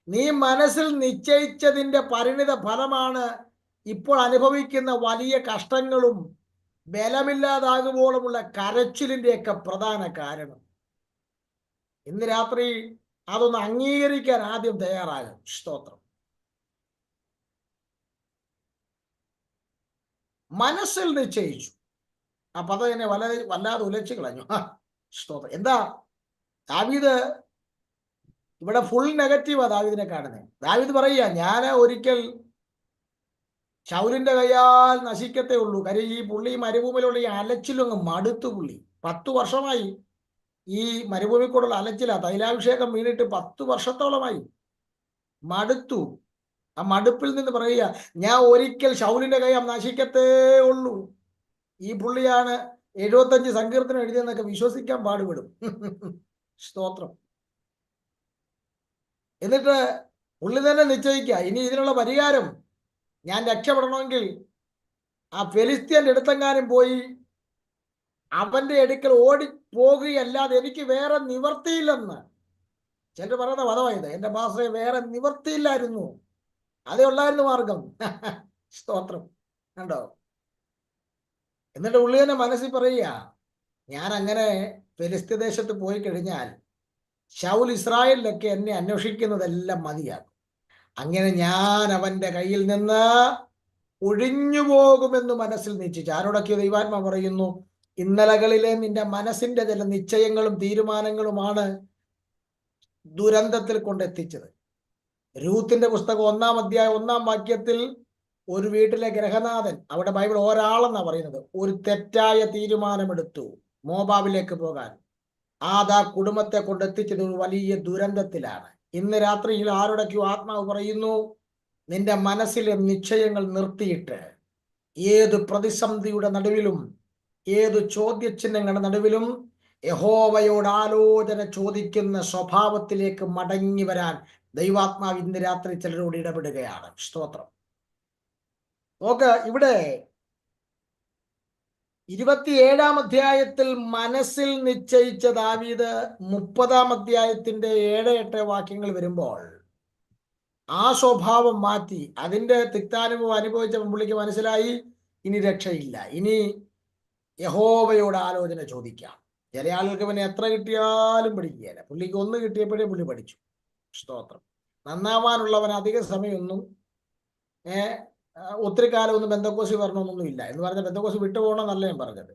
നീ മനസ്സിൽ നിശ്ചയിച്ചതിൻ്റെ പരിണിത ഫലമാണ് ഇപ്പോൾ അനുഭവിക്കുന്ന വലിയ കഷ്ടങ്ങളും ബലമില്ലാതാകുമ്പോഴുമുള്ള കരച്ചിലിൻ്റെയൊക്കെ പ്രധാന കാരണം. ഇന്ന് രാത്രി അതൊന്ന് അംഗീകരിക്കാൻ ആദ്യം തയ്യാറാകും. സ്തോത്രം. മനസ്സിൽ നിശ്ചയിച്ചു. ആ പദം എന്നെ വല്ലാതെ ഉലച്ചു കളഞ്ഞു. സ്തോത്രം. എന്താ ദാവീദ് ഇവിടെ ഫുൾ നെഗറ്റീവാ ദാവീദിനെ കാണുന്നത്. ദാവീദ് പറയുക, ഞാൻ ഒരിക്കൽ ശൗലിന്റെ കയ്യാൽ നശിക്കത്തേ ഉള്ളൂ. കാര്യം ഈ പുള്ളി മരുഭൂമിയിലുള്ള ഈ അലച്ചിലങ്ങ് മടുത്തു. പുള്ളി 10 വർഷമായി ഈ മരുഭൂമി കൂടെയുള്ള അലച്ചില, തൈലാഭിഷേകം വീണിട്ട് 10 വർഷത്തോളമായി. മടുത്തു. ആ മടുപ്പിൽ നിന്ന് പറയുക, ഞാൻ ഒരിക്കൽ ശൗലിന്റെ കയ്യാൽ നശിക്കത്തേ ഉള്ളൂ. ഈ പുള്ളിയാണ് 75 സങ്കീർത്തനം എഴുതിയെന്നൊക്കെ വിശ്വസിക്കാൻ പാടുപെടും. സ്തോത്രം. എന്നിട്ട് പുള്ളി തന്നെ നിശ്ചയിക്കുക, ഇനി ഇതിനുള്ള പരിഹാരം, ഞാൻ രക്ഷപ്പെടണമെങ്കിൽ ആ ഫെലിസ്ത്യന്റെ അടുത്തെങ്ങാനും പോയി അവന്റെ അടുക്കൽ ഓടിപ്പോകുകയല്ലാതെ എനിക്ക് വേറെ നിവർത്തിയില്ലെന്ന്. ചിലർ പറയുന്ന പദമായത്, എൻ്റെ ഭാഷയെ വേറെ നിവർത്തിയില്ലായിരുന്നു, അതേ ഉള്ളായിരുന്നു മാർഗം. സ്തോത്രം. കണ്ടോ? എന്നിട്ട് ഉള്ളി തന്നെ മനസ്സിൽ പറയുക, ഞാൻ അങ്ങനെ ഫെലിസ്ത്യ ദേശത്ത് പോയി കഴിഞ്ഞാൽ ശൗൽ ഇസ്രായേലിലൊക്കെ എന്നെ അന്വേഷിക്കുന്നതെല്ലാം മതിയാകും. അങ്ങനെ ഞാൻ അവന്റെ കയ്യിൽ നിന്ന് ഒഴിഞ്ഞു പോകുമെന്ന് മനസ്സിൽ നിശ്ചയിച്ചു. ആരോടൊക്കെ ദൈവാത്മ പറയുന്നു, ഇന്നലകളിലെ നിന്റെ മനസ്സിന്റെ ചില നിശ്ചയങ്ങളും തീരുമാനങ്ങളുമാണ് ദുരന്തത്തിൽ കൊണ്ടെത്തിച്ചത്. രൂത്തിന്റെ പുസ്തകം 1-ാം അധ്യായം 1-ാം വാക്യത്തിൽ ഒരു വീട്ടിലെ ഗൃഹനാഥൻ, അവിടെ ബൈബിൾ ഒരാളെന്നാ പറയുന്നത്, ഒരു തെറ്റായ തീരുമാനമെടുത്തു മോബാബിലേക്ക് പോകാൻ. ആ കുടുംബത്തെ കൊണ്ടെത്തിച്ചത് ഒരു വലിയ ദുരന്തത്തിലാണ്. ഇന്ന് രാത്രിയിൽ ആരോടൊക്കെയോ ആത്മാവ് പറയുന്നു, നിന്റെ മനസ്സിലെ നിശ്ചയങ്ങൾ നിർത്തിയിട്ട് ഏത് പ്രതിസന്ധിയുടെ നടുവിലും ഏത് ചോദ്യചിഹ്നങ്ങളുടെ നടുവിലും യഹോവയോട് ആലോചന ചോദിക്കുന്ന സ്വഭാവത്തിലേക്ക് മടങ്ങി വരാൻ ദൈവാത്മാവ് ഇന്ന് രാത്രി ചിലരോട് ഇടപെടുകയാണ്. സ്തോത്രം. നോക്ക്, ഇവിടെ 27-ാം അധ്യായത്തിൽ മനസ്സിൽ നിശ്ചയിച്ച ദാവീദ് 30-ാം അധ്യായത്തിന്റെ 7-8 വാക്യങ്ങൾ വരുമ്പോൾ ആ സ്വഭാവം മാറ്റി. അതിന്റെ തിക്താനുഭവം അനുഭവിച്ച പുള്ളിക്ക് മനസ്സിലായി, ഇനി രക്ഷയില്ല, ഇനി യഹോവയോട് ആലോചന ചോദിക്കാം. ചില ആളുകൾക്ക് പിന്നെ എത്ര കിട്ടിയാലും പഠിക്കുകയില്ല. പുള്ളിക്ക് 1 കിട്ടിയപ്പോഴേ പുള്ളി പഠിച്ചു. സ്തോത്രം. നന്നാവാനുള്ളവൻ അധിക സമയമൊന്നും ഒത്തിരി കാലം ഒന്നും ബന്ധക്കോസി വരണമെന്നൊന്നും ഇല്ല എന്ന് പറഞ്ഞ ബന്ധക്കോസി വിട്ടുപോകണമെന്നല്ല ഞാൻ പറഞ്ഞത്.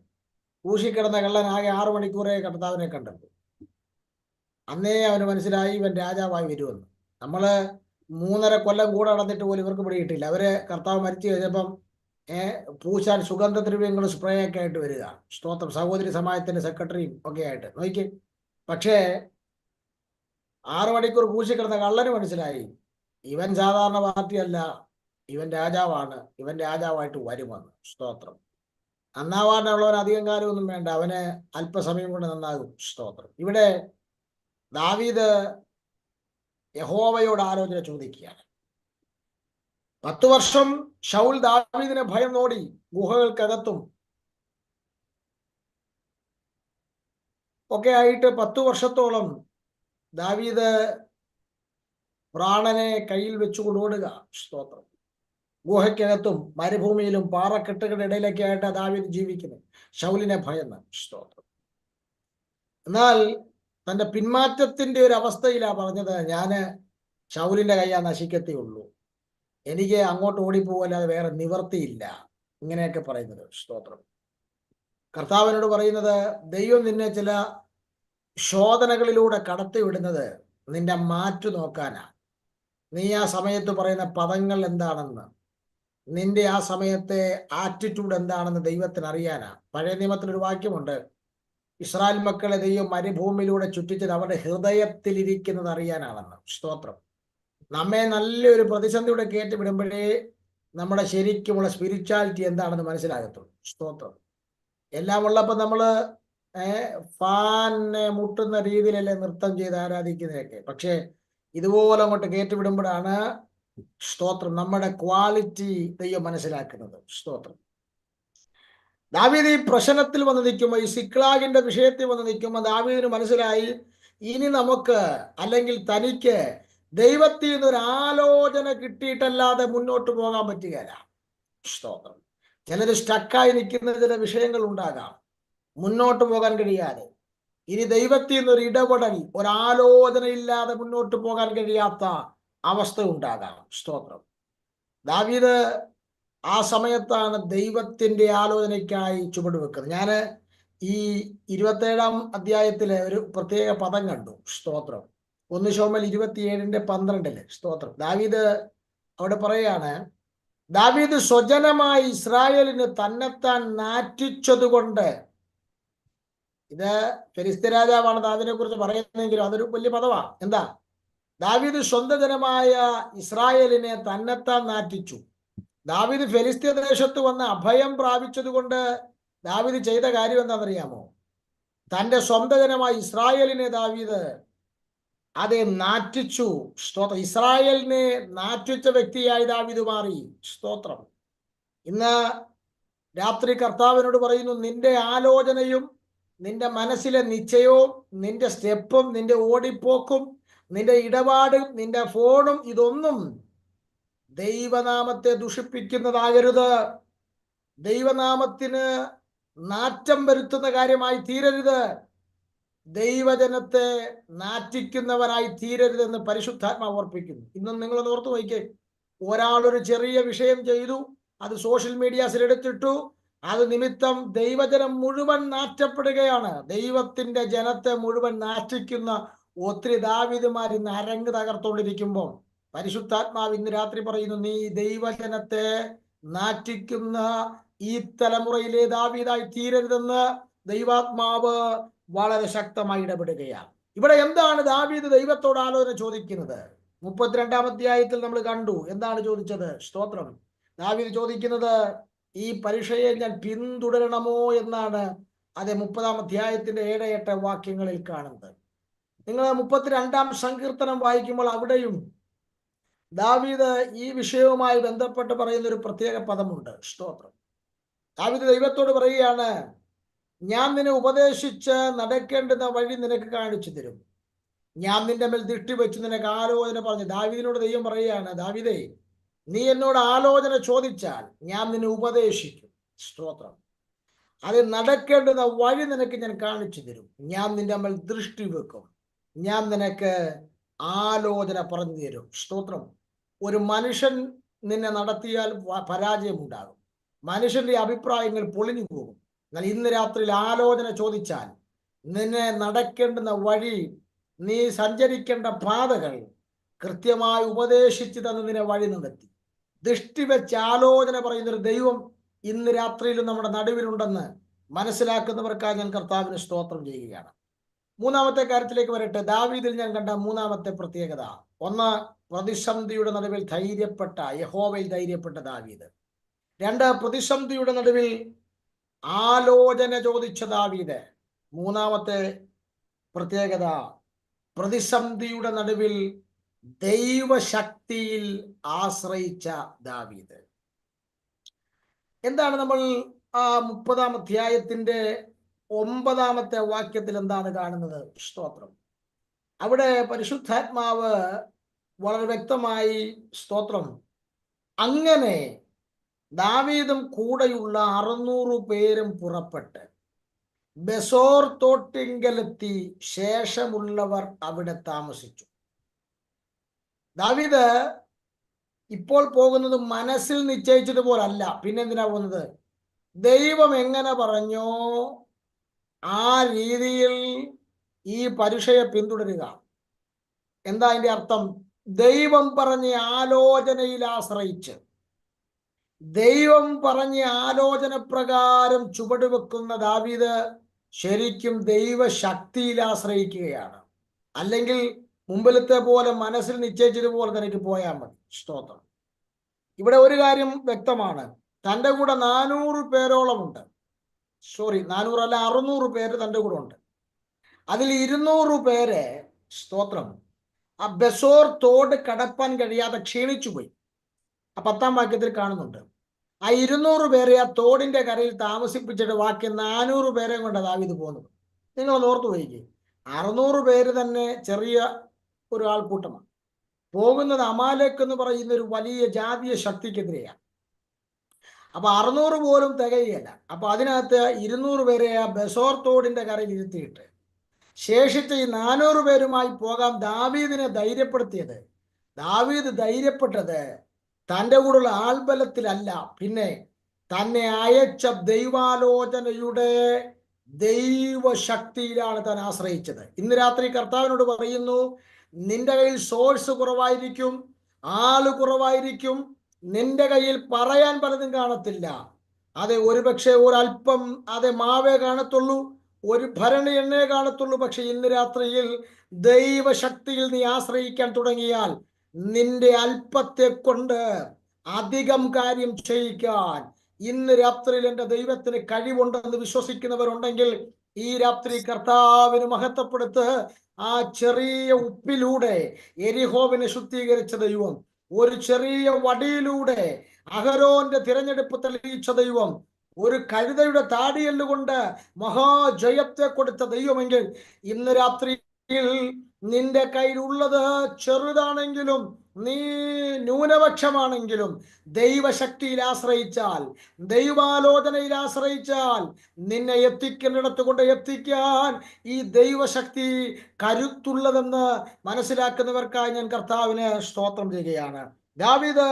കൂശിക്കിടന്ന കള്ളൻ ആകെ 6 മണിക്കൂറേ കർത്താവിനെ കണ്ടത്. അന്നേ അവന് മനസ്സിലായി ഇവൻ രാജാവായി വരുമെന്ന്. നമ്മള് 3.5 കൊല്ലം കൂടെ നടന്നിട്ട് പോലും ഇവർക്ക് പിടികിട്ടില്ല. അവര് കർത്താവ് മരിച്ചു കഴിഞ്ഞപ്പം പൂശാൻ സുഗന്ധദ്രവ്യങ്ങളും സ്പ്രേ ഒക്കെ ആയിട്ട് വരിക. സ്തോത്രം. സഹോദരി സമാജത്തിന്റെ സെക്രട്ടറിയും ഒക്കെ ആയിട്ട് നോക്കി. പക്ഷേ 6 മണിക്കൂർ പൂശിക്കിടന്ന കള്ളന് മനസ്സിലായി ഇവൻ സാധാരണ പാർട്ടിയല്ല, ഇവൻ രാജാവാണ്, ഇവൻ രാജാവായിട്ട് വരുമെന്ന്. സ്തോത്രം. നന്നാവാനുള്ളവൻ അധികം കാലമൊന്നും വേണ്ട, അവന് അല്പസമയം കൊണ്ട് നന്നാകും. സ്തോത്രം. ഇവിടെ ദാവീദ് യഹോവയോട് ആലോചന ചോദിക്കുകയാണ്. 10 വർഷം ശൗൽ ദാവീദിനെ ഭയം നോടി ഗുഹകൾക്കകത്തും ഒക്കെ ആയിട്ട് 10 വർഷത്തോളം ദാവീദ് പ്രാണനെ കയ്യിൽ വെച്ചുകൊണ്ട് ഓടുക. സ്തോത്രം. ഗുഹയ്ക്കകത്തും മരുഭൂമിയിലും പാറക്കെട്ടുകളുടെ ഇടയിലൊക്കെ ആയിട്ട് ദാവീദ് ജീവിക്കുന്നത്, ശൗലിനെ ഭയന്ന്. സ്തോത്രം. എന്നാൽ തന്റെ പിന്മാറ്റത്തിന്റെ ഒരു അവസ്ഥയിലാണ് പറഞ്ഞത്, ഞാന് ശൗലിന്റെ കയ്യാ നശിക്കത്തേയുള്ളൂ, എനിക്ക് അങ്ങോട്ട് ഓടിപ്പോവല്ലാതെ വേറെ നിവർത്തിയില്ല, ഇങ്ങനെയൊക്കെ പറയുന്നത്. സ്തോത്രം. കർത്താവിനോട് പറയുന്നത്, ദൈവം നിന്നെ ചില ശോധനകളിലൂടെ കടത്തിവിടുന്നത് നിന്റെ മാറ്റു നോക്കാനാ. നീ ആ സമയത്ത് പറയുന്ന പദങ്ങൾ എന്താണെന്ന്, നിന്റെ ആ സമയത്തെ ആറ്റിറ്റ്യൂഡ് എന്താണെന്ന് ദൈവത്തിന് അറിയാനാ. പഴയ നിയമത്തിലൊരു വാക്യമുണ്ട്, ഇസ്രായേൽ മക്കളെ ദൈവം മരുഭൂമിയിലൂടെ ചുറ്റിച്ചത് അവരുടെ ഹൃദയത്തിലിരിക്കുന്നത് അറിയാനാണെന്ന്. സ്തോത്രം. നമ്മെ നല്ലൊരു പ്രതിസന്ധിയുടെ കയറ്റി വിടുമ്പോഴേ നമ്മുടെ ശരിക്കുമുള്ള സ്പിരിച്വാലിറ്റി എന്താണെന്ന് മനസ്സിലാകത്തുള്ളൂ. സ്തോത്രം. എല്ലാം ഉള്ളപ്പോൾ നമ്മള് ഫാനെ മുട്ടുന്ന രീതിയിലല്ലേ നൃത്തം ചെയ്ത് ആരാധിക്കുന്നതൊക്കെ. പക്ഷെ ഇതുപോലെ അങ്ങോട്ട് കയറ്റിവിടുമ്പോഴാണ് സ്തോത്രം നമ്മുടെ ക്വാളിറ്റി ദൈവം മനസ്സിലാക്കുന്നത്. സ്തോത്രം. ദാവീദ് ഈ പ്രശ്നത്തിൽ വന്ന് നിൽക്കുമ്പോൾ, ഈ സിക്ലാഗിന്റെ വിഷയത്തിൽ വന്ന് നിൽക്കുമ്പോൾ ദാവീദിന് മനസ്സിലായി, ഇനി നമുക്ക് അല്ലെങ്കിൽ തനിക്ക് ദൈവത്തിൽ നിന്ന് ഒരു ആലോചന കിട്ടിയിട്ടല്ലാതെ മുന്നോട്ട് പോകാൻ പറ്റുകയില്ല. സ്തോത്രം. ചിലർ സ്റ്റക്കായി നിൽക്കുന്ന ചില വിഷയങ്ങൾ ഉണ്ടാകാം, മുന്നോട്ട് പോകാൻ കഴിയാതെ. ഇനി ദൈവത്തിൽ നിന്നൊരു ഇടപെടൽ, ഒരാലോചന ഇല്ലാതെ മുന്നോട്ട് പോകാൻ കഴിയാത്ത അവസ്ഥ ഉണ്ടാകാം. സ്തോത്രം. ദാവീദ് ആ സമയത്താണ് ദൈവത്തിന്റെ ആലോചനയ്ക്കായി ചുവടുവെക്കുന്നത്. ഞാൻ ഈ 27-ാം അധ്യായത്തിലെ ഒരു പ്രത്യേക പദം കണ്ടു. സ്തോത്രം. 1 ശമൂവേൽ 27:12. സ്തോത്രം. ദാവീദ് അവിടെ പറയാണ്, ദാവീദ് സ്വജനമായി ഇസ്രായേലിന് തന്നെത്താൻ നാറ്റിച്ചതുകൊണ്ട്. ഇത് ഫെലിസ്ത്യ രാജാവാണ് ദാവീദിനെ കുറിച്ച് പറയുന്നതെങ്കിലും അതൊരു വലിയ പദവാ. എന്താ? ദാവീദ് സ്വന്തം ജനമായ ഇസ്രായേലിനെ തന്നെത്താൻ നാറ്റിച്ചു. ദാവീദ് ഫെലിസ്ത്യ ദേശത്ത് വന്ന് അഭയം പ്രാപിച്ചത് കൊണ്ട് ദാവീദ് ചെയ്ത കാര്യം എന്താണെന്നറിയാമോ? തൻ്റെ സ്വന്തം ജനമായ ഇസ്രായേലിനെ ദാവീദ് അതെ നാറ്റിച്ചു. സ്തോത്രം. ഇസ്രായേലിനെ നാറ്റിച്ച വ്യക്തിയായി ദാവീദ് മാറി. സ്തോത്രം. ഇന്ന് രാത്രി കർത്താവിനോട് പറയുന്നു, നിന്റെ ആലോചനയും നിന്റെ മനസ്സിലെ നിശ്ചയവും നിന്റെ സ്റ്റെപ്പും നിന്റെ ഓടിപ്പോക്കും നിന്റെ ഇടപാടും നിന്റെ ഫോണും ഇതൊന്നും ദൈവനാമത്തെ ദുഷിപ്പിക്കുന്നതാകരുത്. ദൈവനാമത്തിന് നാറ്റം വരുത്തുന്ന കാര്യമായി തീരരുത്. ദൈവജനത്തെ നാറ്റിക്കുന്നവനായി തീരരുതെന്ന് പരിശുദ്ധാത്മാവ് ഓർപ്പിക്കുന്നു. ഇന്നും നിങ്ങളൊന്ന് ഓർത്തു നോക്കിക്കേ. ഒരാളൊരു ചെറിയ വിഷയം ചെയ്തു, അത് സോഷ്യൽ മീഡിയാസിൽ എടുത്തിട്ടു, അത് നിമിത്തം ദൈവജനം മുഴുവൻ നാറ്റപ്പെടുകയാണ്. ദൈവത്തിന്റെ ജനത്തെ മുഴുവൻ നാറ്റിക്കുന്ന ഒത്തിരി ദാവീദുമാർ ഇന്ന് അരങ്ങ് തകർത്തോണ്ടിരിക്കുമ്പോൾ പരിശുദ്ധാത്മാവ് ഇന്ന് രാത്രി പറയുന്നു, നീ ദൈവജനത്തെ നാറ്റിക്കുന്ന ഈ തലമുറയിലെ ദാവീദായി തീരരുതെന്ന് ദൈവാത്മാവ് വളരെ ശക്തമായി ഇടപെടുകയാണ്. ഇവിടെ എന്താണ് ദാവീദ് ദൈവത്തോട് ആലോചന ചോദിക്കുന്നത്? 32-ാം അധ്യായത്തിൽ നമ്മൾ കണ്ടു. എന്താണ് ചോദിച്ചത്? സ്തോത്രം. ദാവീദ് ചോദിക്കുന്നത്, ഈ പരീക്ഷയെ ഞാൻ പിന്തുടരണമോ എന്നാണ്. അത് 30-ാം അധ്യായത്തിന്റെ 7-8 വാക്യങ്ങളിൽ കാണുന്നത്. നിങ്ങൾ 32-ാം സങ്കീർത്തനം വായിക്കുമ്പോൾ അവിടെയും ദാവീദ് ഈ വിഷയവുമായി ബന്ധപ്പെട്ട് പറയുന്ന ഒരു പ്രത്യേക പദമുണ്ട്. സ്തോത്രം. ദാവീദ് ദൈവത്തോട് പറയുകയാണ്, ഞാൻ നിന്നെ ഉപദേശിച്ച് നടക്കേണ്ടുന്ന വഴി നിനക്ക് കാണിച്ചു തരും, ഞാൻ നിന്റെ മേൽ ദൃഷ്ടി വെച്ച് നിനക്ക് ആലോചന പറഞ്ഞു. ദാവീദിനോട് ദൈവം പറയുകയാണ്, ദാവീദേ, നീ എന്നോട് ആലോചന ചോദിച്ചാൽ ഞാൻ നിന്നെ ഉപദേശിക്കും. സ്തോത്രം. അത് നടക്കേണ്ടുന്ന വഴി നിനക്ക് ഞാൻ കാണിച്ചു തരും, ഞാൻ നിന്റെ മേൽ ദൃഷ്ടി വെക്കും, ഞാൻ നിനക്ക് ആലോചന പറഞ്ഞു തരും. സ്തോത്രം. ഒരു മനുഷ്യൻ നിന്നെ നടത്തിയാൽ പരാജയമുണ്ടാകും, മനുഷ്യന്റെ അഭിപ്രായങ്ങൾ പൊളിഞ്ഞു പോകും. എന്നാൽ ഇന്ന് രാത്രിയിൽ ആലോചന ചോദിച്ചാൽ നിന്നെ നടക്കേണ്ടുന്ന വഴി, നീ സഞ്ചരിക്കേണ്ട പാതകൾ കൃത്യമായി ഉപദേശിച്ചു തന്ന് നിന്നെ വഴി നടത്തി. ദൃഷ്ടി വെച്ച് ആലോചന പറയുന്നൊരു ദൈവം ഇന്ന് രാത്രിയിലും നമ്മുടെ നടുവിലുണ്ടെന്ന് മനസ്സിലാക്കുന്നവർക്കായി ഞാൻ കർത്താവിന് സ്തോത്രം ചെയ്യുകയാണ്. മൂന്നാമത്തെ കാര്യത്തിലേക്ക് വരട്ടെ. ദാവീദിൽ ഞാൻ കണ്ട മൂന്നാമത്തെ പ്രത്യേകത, ഒന്ന്, പ്രതിസന്ധിയുടെ നടുവിൽ ധൈര്യപ്പെട്ട, യഹോവയിൽ ധൈര്യപ്പെട്ട ദാവീദ്. രണ്ട്, പ്രതിസന്ധിയുടെ നടുവിൽ ആലോചന ചോദിച്ച ദാവീദ്. മൂന്നാമത്തെ പ്രത്യേകത, പ്രതിസന്ധിയുടെ നടുവിൽ ദൈവശക്തിയിൽ ആശ്രയിച്ച ദാവീദ്. എന്താണ് നമ്മൾ ആ 30-ാം അധ്യായത്തിന്റെ 9-ാമത്തെ വാക്യത്തിൽ എന്താണ് കാണുന്നത്? സ്തോത്രം. അവിടെ പരിശുദ്ധാത്മാവ് വളരെ വ്യക്തമായി, സ്തോത്രം, അങ്ങനെ ദാവീദും കൂടെയുള്ള 600 പേരും പുറപ്പെട്ട് ബെസോർ തോട്ടിങ്കലെത്തി ശേഷമുള്ളവർ അവിടെ താമസിച്ചു. ദാവീദ് ഇപ്പോൾ പോകുന്നത് മനസ്സിൽ നിശ്ചയിച്ചത് പോലല്ല. പിന്നെ എന്തിനാ പോകുന്നത്? ദൈവം എങ്ങനെ പറഞ്ഞോ ആ രീതിയിൽ ഈ പരീക്ഷയെ പിന്തുടരുക. എന്താ അതിന്റെ അർത്ഥം? ദൈവം പറഞ്ഞ ആലോചനയിൽ ആശ്രയിച്ച്, ദൈവം പറഞ്ഞ ആലോചന പ്രകാരം ചുവടുവെക്കുന്ന ദാവീദ് ശരിക്കും ദൈവശക്തിയിൽ ആശ്രയിക്കുകയാണ്. അല്ലെങ്കിൽ മുമ്പിലത്തെ പോലെ മനസ്സിൽ നിശ്ചയിച്ചതുപോലെ തനിക്ക് പോയാൽ മതി. സ്തോത്രം. ഇവിടെ ഒരു കാര്യം വ്യക്തമാണ്, തൻ്റെ കൂടെ 400 പേരോളം ഉണ്ട്. 400 അല്ല, 600 പേര് തൻ്റെ കൂടെ ഉണ്ട്. അതിൽ 200 പേര്, സ്തോത്രം, ആ ബെസോർ തോട് കടപ്പാൻ കഴിയാതെ ക്ഷീണിച്ചു പോയി. ആ 10-ാം വാക്യത്തിൽ കാണുന്നുണ്ട്. ആ 200 പേരെ ആ തോടിന്റെ കരയിൽ താമസിപ്പിച്ചിട്ട് ബാക്കി 400 പേരെ കൊണ്ട് ദാവീദ് പോകുന്നത്. നിങ്ങൾ ഓർത്തു പോയിക്കേ, 600 പേര് തന്നെ ചെറിയ ഒരു ആൾക്കൂട്ടമാണ്. പോകുന്നത് അമാലേക്ക് എന്ന് പറയുന്ന ഒരു വലിയ ജാതീയ ശക്തിക്കെതിരെയാണ്. അപ്പൊ 600 പോലും തികയുകയല്ല. അപ്പൊ അതിനകത്ത് 200 പേരെ ആ ബെസോർ തോടിന്റെ കരയിൽ ഇരുത്തിയിട്ട് ശേഷിച്ച ഈ 400 പേരുമായി പോകാൻ ദാവീദിനെ ധൈര്യപ്പെടുത്തിയത്, ദാവീദ് ധൈര്യപ്പെട്ടത് തൻ്റെ കൂടെയുള്ള ആൾബലത്തിലല്ല, പിന്നെ തന്നെ അയച്ച ദൈവാലോചനയുടെ ദൈവശക്തിയിലാണ് താൻ ആശ്രയിച്ചത്. ഇന്ന് രാത്രി കർത്താവിനോട് പറയുന്നു, നിന്റെ കയ്യിൽ സോഴ്സ് കുറവായിരിക്കും, ആള് കുറവായിരിക്കും, നിന്റെ കയ്യിൽ പറയാൻ പലതും കാണത്തില്ല. അതെ, ഒരുപക്ഷെ ഒരല്പം മാവേ കാണത്തുള്ളൂ, ഒരു ഭരണി എണ്ണേ കാണത്തുള്ളൂ. പക്ഷെ ഇന്ന് രാത്രിയിൽ ദൈവശക്തിയിൽ നീ ആശ്രയിക്കാൻ തുടങ്ങിയാൽ നിന്റെ അല്പത്തെ കൊണ്ട് അധികം കാര്യം ചെയ്യിക്കാൻ ഇന്ന് രാത്രിയിൽ എൻ്റെ ദൈവത്തിന് കഴിവുണ്ടെന്ന് വിശ്വസിക്കുന്നവരുണ്ടെങ്കിൽ ഈ രാത്രി കർത്താവിന് മഹത്വപ്പെടുത്ത്. ആ ചെറിയ ഉപ്പിലൂടെ എരിഹോവിനെ ശുദ്ധീകരിച്ച ദൈവം, ഒരു ചെറിയ വടിയിലൂടെ അഹരോന്റെ തിരഞ്ഞെടുപ്പ് തെളിയിച്ച ദൈവം, ഒരു കഴുതയുടെ താടിയല്ലുകൊണ്ട് മഹാജയത്തെ കൊടുത്ത ദൈവമെങ്കിൽ ഇന്ന് രാത്രിയിൽ നിന്റെ കയ്യിലുള്ളത് ചെറുതാണെങ്കിലും, നീ ന്യൂനപക്ഷമാണെങ്കിലും, ദൈവശക്തിയിൽ ആശ്രയിച്ചാൽ, ദൈവാലോചനയിൽ ആശ്രയിച്ചാൽ നിന്നെ എത്തിക്കുന്നിടത്ത് കൊണ്ട് എത്തിക്കാൻ ഈ ദൈവശക്തി കരുത്തുള്ളതെന്ന് മനസ്സിലാക്കുന്നവർക്കായി ഞാൻ കർത്താവിന് സ്തോത്രം ചെയ്യുകയാണ്. ദാവീദ്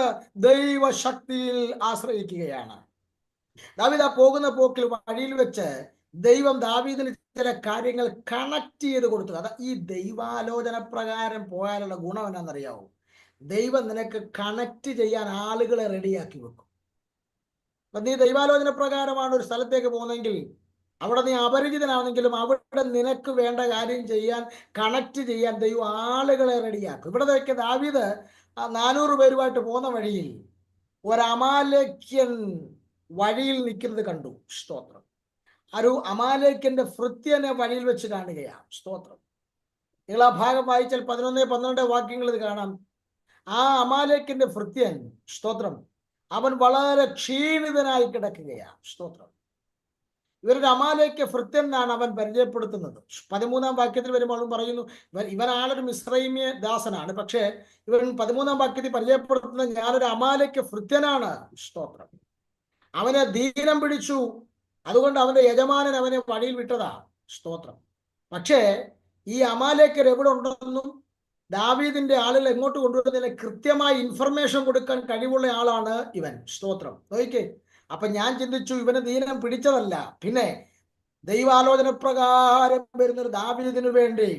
ദൈവശക്തിയിൽ ആശ്രയിക്കുകയാണ്. ദാവീദ് ആ പോകുന്ന പോക്കിൽ വഴിയിൽ വെച്ച് ദൈവം ദാവീദിന് ചില കാര്യങ്ങൾ കണക്ട് ചെയ്ത് കൊടുത്തു. അതാ ഈ ദൈവാലോചന പ്രകാരം പോയാലുള്ള ഗുണം എന്നാണെന്നറിയാവോ? ദൈവം നിനക്ക് കണക്ട് ചെയ്യാൻ ആളുകളെ റെഡിയാക്കി വെക്കും. അപ്പൊ നീ ദൈവാലോചന പ്രകാരമാണ് ഒരു സ്ഥലത്തേക്ക് പോകുന്നതെങ്കിൽ, അവിടെ നീ അപരിചിതനാണെങ്കിലും അവിടെ നിനക്ക് വേണ്ട കാര്യം ചെയ്യാൻ, കണക്ട് ചെയ്യാൻ ദൈവം ആളുകളെ റെഡിയാക്കും. ഇവിടത്തേക്ക് ദാവീദ് 400 പേരുമായിട്ട് പോകുന്ന വഴിയിൽ ഒരു അമാലേക്യൻ വഴിയിൽ നിൽക്കുന്നത് കണ്ടു. സ്തോത്രം. ഒരു അമാലേക്യന്റെ ഭൃത്യനെ വഴിയിൽ വെച്ച് കാണുകയാണ്. സ്തോത്രം. നിങ്ങൾ ആ ഭാഗം വായിച്ചാൽ 11-12 വാക്യങ്ങൾ ഇത് കാണാം. ആ അമാലേക്യന്റെ ഭൃത്യൻ, സ്തോത്രം, അവൻ വളരെ ക്ഷീണിതനായി കിടക്കുകയാണ്. സ്തോത്രം. ഇവരുടെ അമാലേക്യ ഭൃത്യൻ എന്നാണ് അവൻ പരിചയപ്പെടുത്തുന്നത്. 13-ാം വാക്യത്തിൽ വരുമ്പോൾ പറയുന്നു, ഇവനാളൊരു മിസ്രൈമ്യ ദാസനാണ്, പക്ഷേ ഇവൻ 13-ാം വാക്യത്തിൽ പരിചയപ്പെടുത്തുന്നത് ഞാനൊരു അമാലേക്യ ഭൃത്യനാണ്. സ്തോത്രം. അവനെ ദീനം പിടിച്ചു, അതുകൊണ്ട് അവന്റെ യജമാനൻ അവനെ വഴിയിൽ വിട്ടതാ. സ്തോത്രം. പക്ഷേ ഈ അമാലേക്കർ എവിടെ ഉണ്ടെന്നും ദാവീദിന്റെ ആളുകൾ എങ്ങോട്ട് കൊണ്ടുവരുന്നതിന് കൃത്യമായി ഇൻഫർമേഷൻ കൊടുക്കാൻ കഴിവുള്ള ആളാണ് ഇവൻ. സ്തോത്രം. നോക്കിക്കേ, അപ്പൊ ഞാൻ ചിന്തിച്ചു, ഇവനെ ദീനം പിടിച്ചതല്ല, പിന്നെ ദൈവാലോചന പ്രകാരം വരുന്നൊരു ദാവീദിനു വേണ്ടി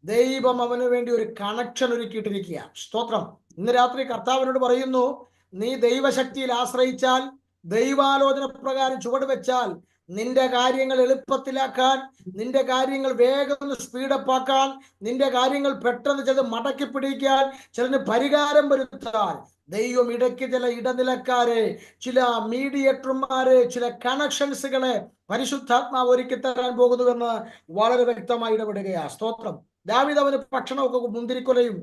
ദൈവം അവന് വേണ്ടി ഒരു കണക്ഷൻ ഒരുക്കിയിട്ടിരിക്കുക. സ്തോത്രം. ഇന്ന് രാത്രി കർത്താവിനോട് പറയുന്നു, നീ ദൈവശക്തിയിൽ ആശ്രയിച്ചാൽ ദൈവാലോചന പ്രകാരം ചുവട് വെച്ചാൽ നിന്റെ കാര്യങ്ങൾ എളുപ്പത്തിലാക്കാൻ, നിന്റെ കാര്യങ്ങൾ വേഗം സ്പീഡപ്പ് ആക്കാൻ, നിന്റെ കാര്യങ്ങൾ പെട്ടെന്ന് ചിലത് മടക്കി പിടിക്കാൻ, ചിലന് പരിഹാരം വരുത്താൻ ദൈവം ഇടയ്ക്ക് ചില ഇടനിലക്കാരെ, ചില മീഡിയേറ്റർമാരെ, ചില കണക്ഷൻസുകളെ പരിശുദ്ധാത്മാവ് ഒരുക്കി തരാൻ പോകുന്നുവെന്ന് വളരെ വ്യക്തമായി ഇടപെടുകയാ. സ്തോത്രം. ദാവീദ് അവന് ഭക്ഷണമൊക്കെ, മുന്തിരിക്കൊലയും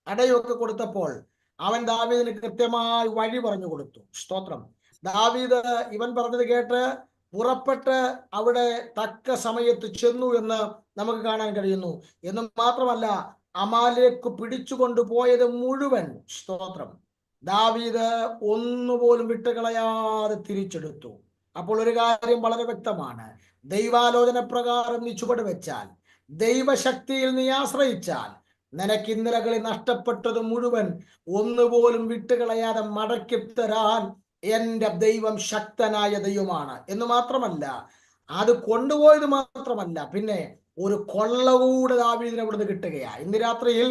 അടയൊക്കെ കൊടുത്തപ്പോൾ അവൻ ദാവീദിന് കൃത്യമായി വഴി പറഞ്ഞു കൊടുത്തു. സ്തോത്രം. ദാവീദ് ഇവൻ പറഞ്ഞത് കേട്ട് പുറപ്പെട്ട് അവിടെ തക്ക സമയത്ത് ചെന്നു എന്ന് നമുക്ക് കാണാൻ കഴിയുന്നു. എന്ന് മാത്രമല്ല, അമാലേക്ക് പിടിച്ചുകൊണ്ട് പോയത് മുഴുവൻ, സ്തോത്രം, ദാവീദ് ഒന്നുപോലും വിട്ടുകളയാതെ തിരിച്ചെടുത്തു. അപ്പോൾ ഒരു കാര്യം വളരെ വ്യക്തമാണ്, ദൈവാലോചന പ്രകാരം നീ ചുവട് വെച്ചാൽ, ദൈവശക്തിയിൽ നീ ആശ്രയിച്ചാൽ, നിനക്ക് ഇന്നലകളിൽ നഷ്ടപ്പെട്ടത് മുഴുവൻ ഒന്നുപോലും വിട്ടുകളയാതെ മടക്കി തരാൻ എൻ്റെ ദൈവം ശക്തനായ ദൈവമാണ്. എന്ന് മാത്രമല്ല, അത് കൊണ്ടുപോയത് മാത്രമല്ല, പിന്നെ ഒരു കൊള്ള കൂടെ ദാവീദിന് അവിടുന്ന് കിട്ടുകയാണ്. ഇന്ന് രാത്രിയിൽ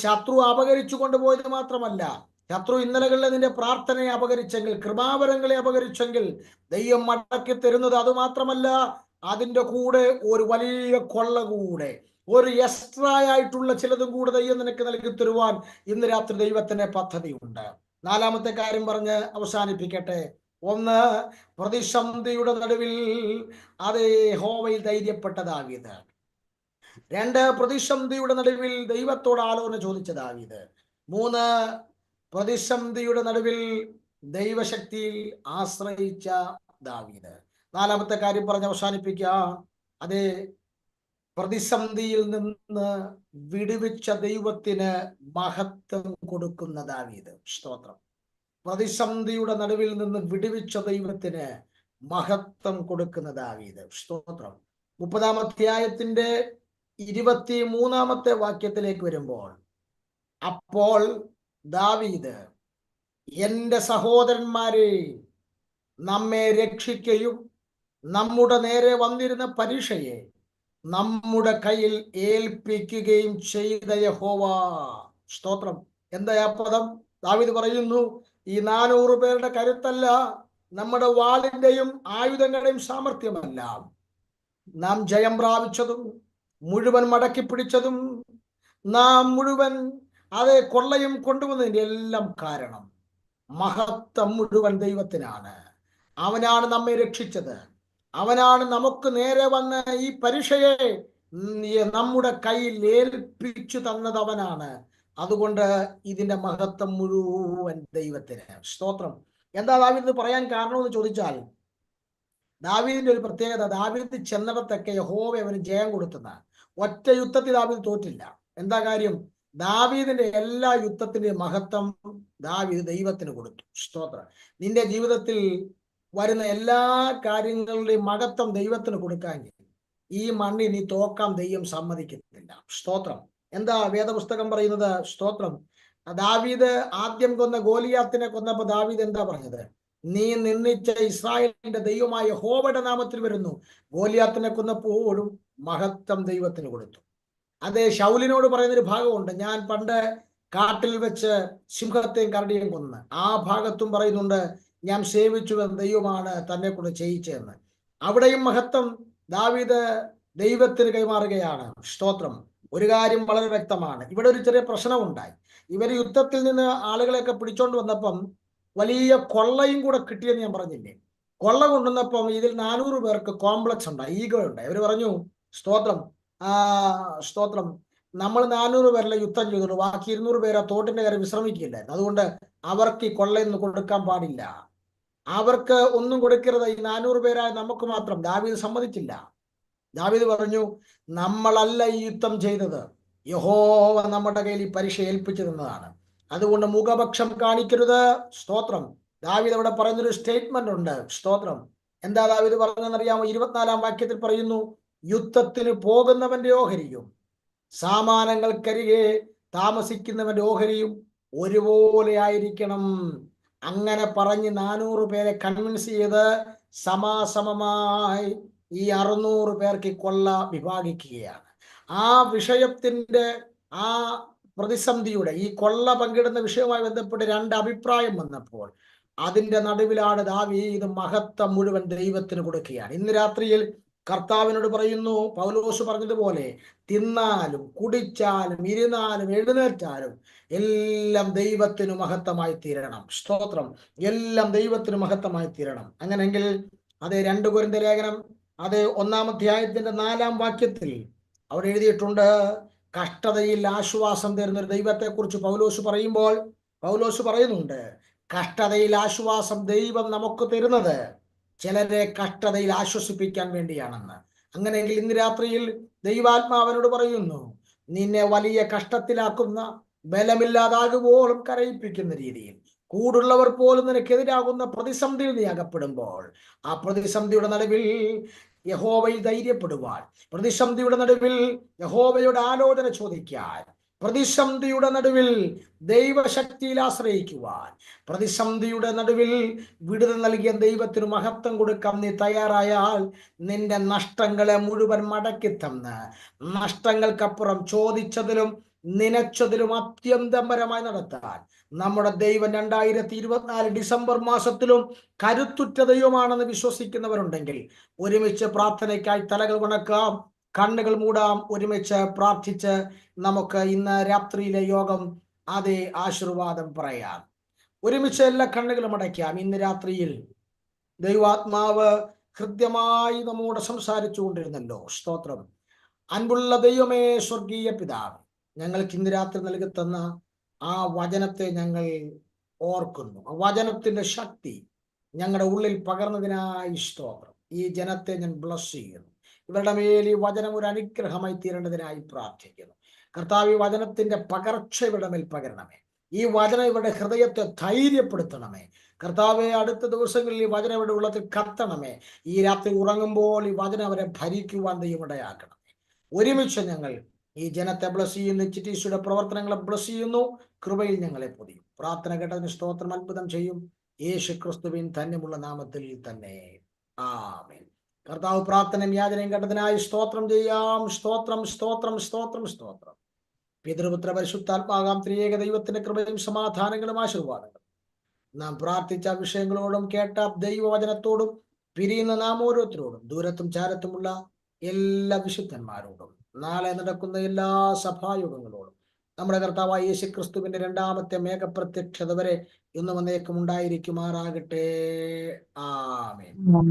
ശത്രു അപകരിച്ചു കൊണ്ടുപോയത് മാത്രമല്ല, ശത്രു ഇന്നലകളിലെ നിന്റെ പ്രാർത്ഥനയെ അപകരിച്ചെങ്കിൽ, കൃപാവരങ്ങളെ അപകരിച്ചെങ്കിൽ, ദൈവം മടക്കി തരുന്നത് അത് മാത്രമല്ല, അതിൻ്റെ കൂടെ ഒരു വലിയ കൊള്ള കൂടെ, ഒരു എക്സ്ട്രാ ആയിട്ടുള്ള ചിലതും കൂടെ ദൈവം നിനക്ക് നൽകി തരുവാൻ ഇന്ന് രാത്രി ദൈവത്തിന്റെ പദ്ധതിയുണ്ട്. നാലാമത്തെ കാര്യം പറഞ്ഞ് അവസാനിപ്പിക്കട്ടെ. ഒന്ന്, പ്രതിസന്ധിയുടെ നടുവിൽ അതേ യഹോവയിൽ ധൈര്യപ്പെട്ട ദാവീദ്. രണ്ട്, പ്രതിസന്ധിയുടെ നടുവിൽ ദൈവത്തോട് ആലോചന ചോദിച്ച ദാവീദ്. മൂന്ന്, പ്രതിസന്ധിയുടെ നടുവിൽ ദൈവശക്തിയിൽ ആശ്രയിച്ച ദാവീദ്. നാലാമത്തെ കാര്യം പറഞ്ഞ് അവസാനിപ്പിക്കാം. അതേ, പ്രതിസന്ധിയിൽ നിന്ന് വിടുവിച്ച ദൈവത്തിന് മഹത്വം കൊടുക്കുന്ന ദാവീദ്. സ്തോത്രം. പ്രതിസന്ധിയുടെ നടുവിൽ നിന്ന് വിടുവിച്ച ദൈവത്തിന് മഹത്വം കൊടുക്കുന്ന ദാവീദ്. സ്തോത്രം. 30-ാം അധ്യായത്തിന്റെ 23-ാമത്തെ വാക്യത്തിലേക്ക് വരുമ്പോൾ, അപ്പോൾ ദാവീദ്, എൻ്റെ സഹോദരന്മാരെ, നമ്മെ രക്ഷിക്കുകയും നമ്മുടെ നേരെ വന്നിരുന്ന പരീക്ഷയെ നമ്മുടെ കയ്യിൽ ഏൽപ്പിക്കുകയും ചെയ്ത യഹോവ. സ്തോത്രം. എന്താ ആ പദം? ദാവീദ് പറയുന്നു, ഈ 400 പേരുടെ കരുത്തല്ല, നമ്മുടെ വാളിന്റെയും ആയുധങ്ങളുടെയും സാമർഥ്യമല്ല, നാം ജയം പ്രാപിച്ചതും മുഴുവൻ മടക്കി പിടിച്ചതും നാം മുഴുവൻ അതേ കൊള്ളയും കൊണ്ടുവന്നതിൻ്റെ എല്ലാം കാരണം മഹത്വം മുഴുവൻ ദൈവത്തിനാണ്. അവനാണ് നമ്മെ രക്ഷിച്ചത്. അവനാണ് നമുക്ക് നേരെ വന്ന ഈ പരീക്ഷയെ നമ്മുടെ കയ്യിൽ ഏൽപ്പിച്ചു തന്നത് അവനാണ്. അതുകൊണ്ട് ഇതിന്റെ മഹത്വം മുഴുവൻ ദൈവത്തിന്. സ്തോത്രം. എന്താ ദാവീദ് പറയാൻ കാരണമെന്ന് ചോദിച്ചാൽ, ദാവീദിന്റെ ഒരു പ്രത്യേകത, ദാവീദ് ചെന്നിടത്തൊക്കെ യഹോവ അവന് ജയം കൊടുത്തുന്ന ഒറ്റ യുദ്ധത്തിൽ ദാവീദ് തോറ്റില്ല. എന്താ കാര്യം? ദാവീദിന്റെ എല്ലാ യുദ്ധത്തിന്റെയും മഹത്വം ദാവീദ് ദൈവത്തിന് കൊടുത്തു. സ്തോത്രം. നിന്റെ ജീവിതത്തിൽ വരുന്ന എല്ലാ കാര്യങ്ങളുടെയും മഹത്വം ദൈവത്തിന് കൊടുക്കാമെങ്കിൽ ഈ മണ്ണിൽ നീ തോക്കാൻ ദൈവം സമ്മതിക്കുന്നില്ല. സ്തോത്രം. എന്താ വേദപുസ്തകം പറയുന്നത്? സ്തോത്രം. ദാവീദ് ആദ്യം കൊന്ന ഗോലിയാത്തിനെ കൊന്നപ്പോ ദാവീദ് എന്താ പറഞ്ഞത്? നീ നിന്ദിച്ച ഇസ്രായേലിന്റെ ദൈവമായ യഹോവയുടെ നാമത്തിൽ വരുന്നു. ഗോലിയാത്തിനെ കൊന്നപ്പോഴും മഹത്വം ദൈവത്തിന് കൊടുത്തു. അതേ, ശൗലിനോട് പറയുന്നൊരു ഭാഗമുണ്ട്, ഞാൻ പണ്ട് കാട്ടിൽ വെച്ച് സിംഹത്തെയും കരടിയും കൊന്ന്. ആ ഭാഗത്തും പറയുന്നുണ്ട്, ഞാൻ സേവിച്ചു ദൈവമാണ് തന്നെ കൊണ്ട് ചെയ്യിച്ചതെന്ന്. അവിടെയും മഹത്വം ദാവീദ് ദൈവത്തിന് കൈമാറുകയാണ്. സ്തോത്രം. ഒരു കാര്യം വളരെ വ്യക്തമാണ്, ഇവിടെ ഒരു ചെറിയ പ്രശ്നമുണ്ടായി. ഇവർ യുദ്ധത്തിൽ നിന്ന് ആളുകളെയൊക്കെ പിടിച്ചോണ്ട് വന്നപ്പം വലിയ കൊള്ളയും കൂടെ കിട്ടിയെന്ന് ഞാൻ പറഞ്ഞില്ലേ? കൊള്ള കൊണ്ടുവന്നപ്പം ഇതിൽ 400 പേർക്ക് കോംപ്ലക്സ് ഉണ്ടായി, ഈഗോ ഉണ്ടായി. അവർ പറഞ്ഞു, സ്തോത്രം, സ്തോത്രം, നമ്മൾ 400 പേരല്ല യുദ്ധം ചെയ്തുള്ളൂ, ബാക്കി 200 പേര് തോട്ടിന്റെ കയറി വിശ്രമിക്കില്ലായിരുന്നു. അതുകൊണ്ട് അവർക്ക് ഈ കൊള്ളയൊന്നും കൊടുക്കാൻ പാടില്ല, അവർക്ക് ഒന്നും കൊടുക്കരുത്, ഈ 400 പേരായ നമുക്ക് മാത്രം. ദാവീദ് സമ്മതിച്ചില്ല. ദാവീദ് പറഞ്ഞു, നമ്മളല്ല ഈ യുദ്ധം ചെയ്തത്, യഹോവ നമ്മുടെ കയ്യിൽ ഈ പരീക്ഷ ഏൽപ്പിച്ചു തന്നതാണ്. അതുകൊണ്ട് മുഖപക്ഷം കാണിക്കരുത്. സ്തോത്രം. ദാവീദ് അവിടെ പറയുന്നൊരു സ്റ്റേറ്റ്മെന്റ് ഉണ്ട്. സ്തോത്രം. എന്താ ദാവീദ് പറഞ്ഞതെന്നറിയാമോ? 24-ാം വാക്യത്തിൽ പറയുന്നു, യുദ്ധത്തിന് പോകുന്നവന്റെ ഓഹരിയും സാമാനങ്ങൾക്കരികെ താമസിക്കുന്നവന്റെ ഓഹരിയും ഒരുപോലെ ആയിരിക്കണം. അങ്ങനെ പറഞ്ഞ് 400 പേരെ കൺവിൻസ് ചെയ്ത് സമാസമമായി ഈ 600 പേർക്ക് കൊള്ള വിഭാഗിക്കുകയാണ്. ആ വിഷയത്തിന്റെ, ആ പ്രതിസന്ധിയുടെ, ഈ കൊള്ള പങ്കിടുന്ന വിഷയവുമായി ബന്ധപ്പെട്ട് 2 അഭിപ്രായം വന്നപ്പോൾ അതിന്റെ നടുവിലാണ് ദാവീദ് മഹത്വം മുഴുവൻ ദൈവത്തിന് കൊടുക്കുകയാണ്. ഇന്ന് രാത്രിയിൽ കർത്താവിനോട് പറയുന്നു, പൗലോസ് പറഞ്ഞതുപോലെ, തിന്നാലും കുടിച്ചാലും ഇരുന്നാലും എഴുന്നേറ്റാലും എല്ലാം ദൈവത്തിന് മഹത്വമായി തീരണം. സ്തോത്രം. എല്ലാം ദൈവത്തിന് മഹത്വമായി തീരണം. അങ്ങനെങ്കിൽ അത് 2 കൊരിന്ത്യർ ലേഖനം അത് 1-ാം അധ്യായത്തിന്റെ 4-ാം വാക്യത്തിൽ അവിടെ എഴുതിയിട്ടുണ്ട്, കഷ്ടതയിൽ ആശ്വാസം തരുന്ന ഒരു ദൈവത്തെക്കുറിച്ച് പൗലോസ് പറയുമ്പോൾ പൗലോസ് പറയുന്നുണ്ട്, കഷ്ടതയിൽ ആശ്വാസം ദൈവം നമുക്ക് തരുന്നത് ചിലരെ കഷ്ടതയിൽ ആശ്വസിപ്പിക്കാൻ വേണ്ടിയാണെന്ന്. അങ്ങനെയെങ്കിൽ ഇന്ന് രാത്രിയിൽ ദൈവാത്മാവനോട് പറയുന്നു, നിന്നെ വലിയ കഷ്ടത്തിലാക്കുന്ന, ബലമില്ലാതാകുമ്പോഴും കരയിപ്പിക്കുന്ന രീതിയിൽ, കൂടുള്ളവർ പോലും നിനക്കെതിരാകുന്ന പ്രതിസന്ധിയിൽ നീ അകപ്പെടുമ്പോൾ, ആ പ്രതിസന്ധിയുടെ നടുവിൽ യഹോവയിൽ ധൈര്യപ്പെടുവാൻ, പ്രതിസന്ധിയുടെ നടുവിൽ യഹോവയുടെ ആലോചന ചോദിക്കാൻ, പ്രതിസന്ധിയുടെ നടുവിൽ ദൈവശക്തിയിൽ ആശ്രയിക്കുവാൻ, പ്രതിസന്ധിയുടെ നടുവിൽ വിടുതൽ നൽകിയ ദൈവത്തിന് മഹത്വം കൊടുക്കാൻ നീ തയ്യാറായാൽ, നിന്റെ നഷ്ടങ്ങളെ മുഴുവൻ മടക്കി തന്ന്, നഷ്ടങ്ങൾക്കപ്പുറം ചോദിച്ചതിലും നനച്ചതിലും അത്യന്തപരമായി നടത്താൻ നമ്മുടെ ദൈവം 2024 ഡിസംബർ മാസത്തിലും കരുത്തുറ്റ ദൈവമാണെന്ന് വിശ്വസിക്കുന്നവരുണ്ടെങ്കിൽ ഒരുമിച്ച് പ്രാർത്ഥനയ്ക്കായി തലകൾ വണക്കാം, കണ്ണുകൾ മൂടാം. ഒരുമിച്ച് പ്രാർത്ഥിച്ച് നമുക്ക് ഇന്ന് രാത്രിയിലെ യോഗം അതേ ആശീർവാദം പറയാം. ഒരുമിച്ച് എല്ലാ കണ്ണുകളും അടയ്ക്കാം. ഇന്ന് രാത്രിയിൽ ദൈവാത്മാവ് ഹൃദ്യമായി നമ്മോട് സംസാരിച്ചു കൊണ്ടിരുന്നല്ലോ. സ്തോത്രം. അൻപുള്ള ദൈവമേ, സ്വർഗീയ പിതാവ്, ഞങ്ങൾക്ക് ഇന്ന് രാത്രി നൽകി തന്ന ആ വചനത്തെ ഞങ്ങൾ ഓർക്കുന്നു. ആ വചനത്തിന്റെ ശക്തി ഞങ്ങളുടെ ഉള്ളിൽ പകർന്നതിനായി സ്തോത്രം. ഈ ജനത്തെ ഞാൻ ബ്ലസ് ചെയ്യുന്നു. ഇവരുടെ മേൽ ഈ വചനം ഒരു അനുഗ്രഹമായി തീരേണ്ടതിനായി പ്രാർത്ഥിക്കുന്നു. കർത്താവ്, ഈ വചനത്തിന്റെ പകർച്ച ഇവരുടെ മേൽ പകരണമേ. ഈ വചനം ഇവരുടെ ഹൃദയത്തെ ധൈര്യപ്പെടുത്തണമേ. കർത്താവെ, അടുത്ത ദിവസങ്ങളിൽ ഈ വചനം ഇവിടെ ഉള്ളത്തിൽ കത്തണമേ. ഈ രാത്രി ഉറങ്ങുമ്പോൾ ഈ വചനം അവരെ ഭരിക്കുവാൻ ദൈവമിടയാക്കണമേ. ഒരുമിച്ച് ഞങ്ങൾ ഈ ജനത്തെ ബ്ലസ് ചെയ്യുന്നു. ചിറ്റീസുടെ പ്രവർത്തനങ്ങളെ ബ്ലസ് ചെയ്യുന്നു. കൃപയിൽ ഞങ്ങളെ പൊതിയും. പ്രാർത്ഥന കേട്ടതിന് സ്തോത്രം. അത്ഭുതം ചെയ്യും. യേശു ക്രിസ്തുവിൻ ധന്യമുള്ള നാമത്തിൽ തന്നെ. ആമേൻ. കർത്താവ് പ്രാർത്ഥനയും യാചനയും കേട്ടതിനായി സ്തോത്രം ചെയ്യാം. സ്തോത്രം, സ്തോത്രം, സ്തോത്രം, സ്തോത്രം. പിതൃപുത്ര പരിശുദ്ധാത്മാകാം ത്രിയേക ദൈവത്തിന്റെ കൃപയും സമാധാനങ്ങളും ആശീർവാദങ്ങളും നാം പ്രാർത്ഥിച്ച വിഷയങ്ങളോടും കേട്ട ദൈവവചനത്തോടും പിരിയുന്ന നാം ഓരോരുത്തരോടും ദൂരത്തും ചാരത്തുമുള്ള എല്ലാ വിശുദ്ധന്മാരോടും നാളെ നടക്കുന്ന എല്ലാ സഭായോഗങ്ങളോടും നമ്മുടെ കർത്താവായ യേശു ക്രിസ്തുവിന്റെ 2ാമത്തെ മേഘപ്രത്യക്ഷത വരെ ഇന്നും എന്നേക്കും ഉണ്ടായിരിക്കുമാറാകട്ടെ. ആമേൻ.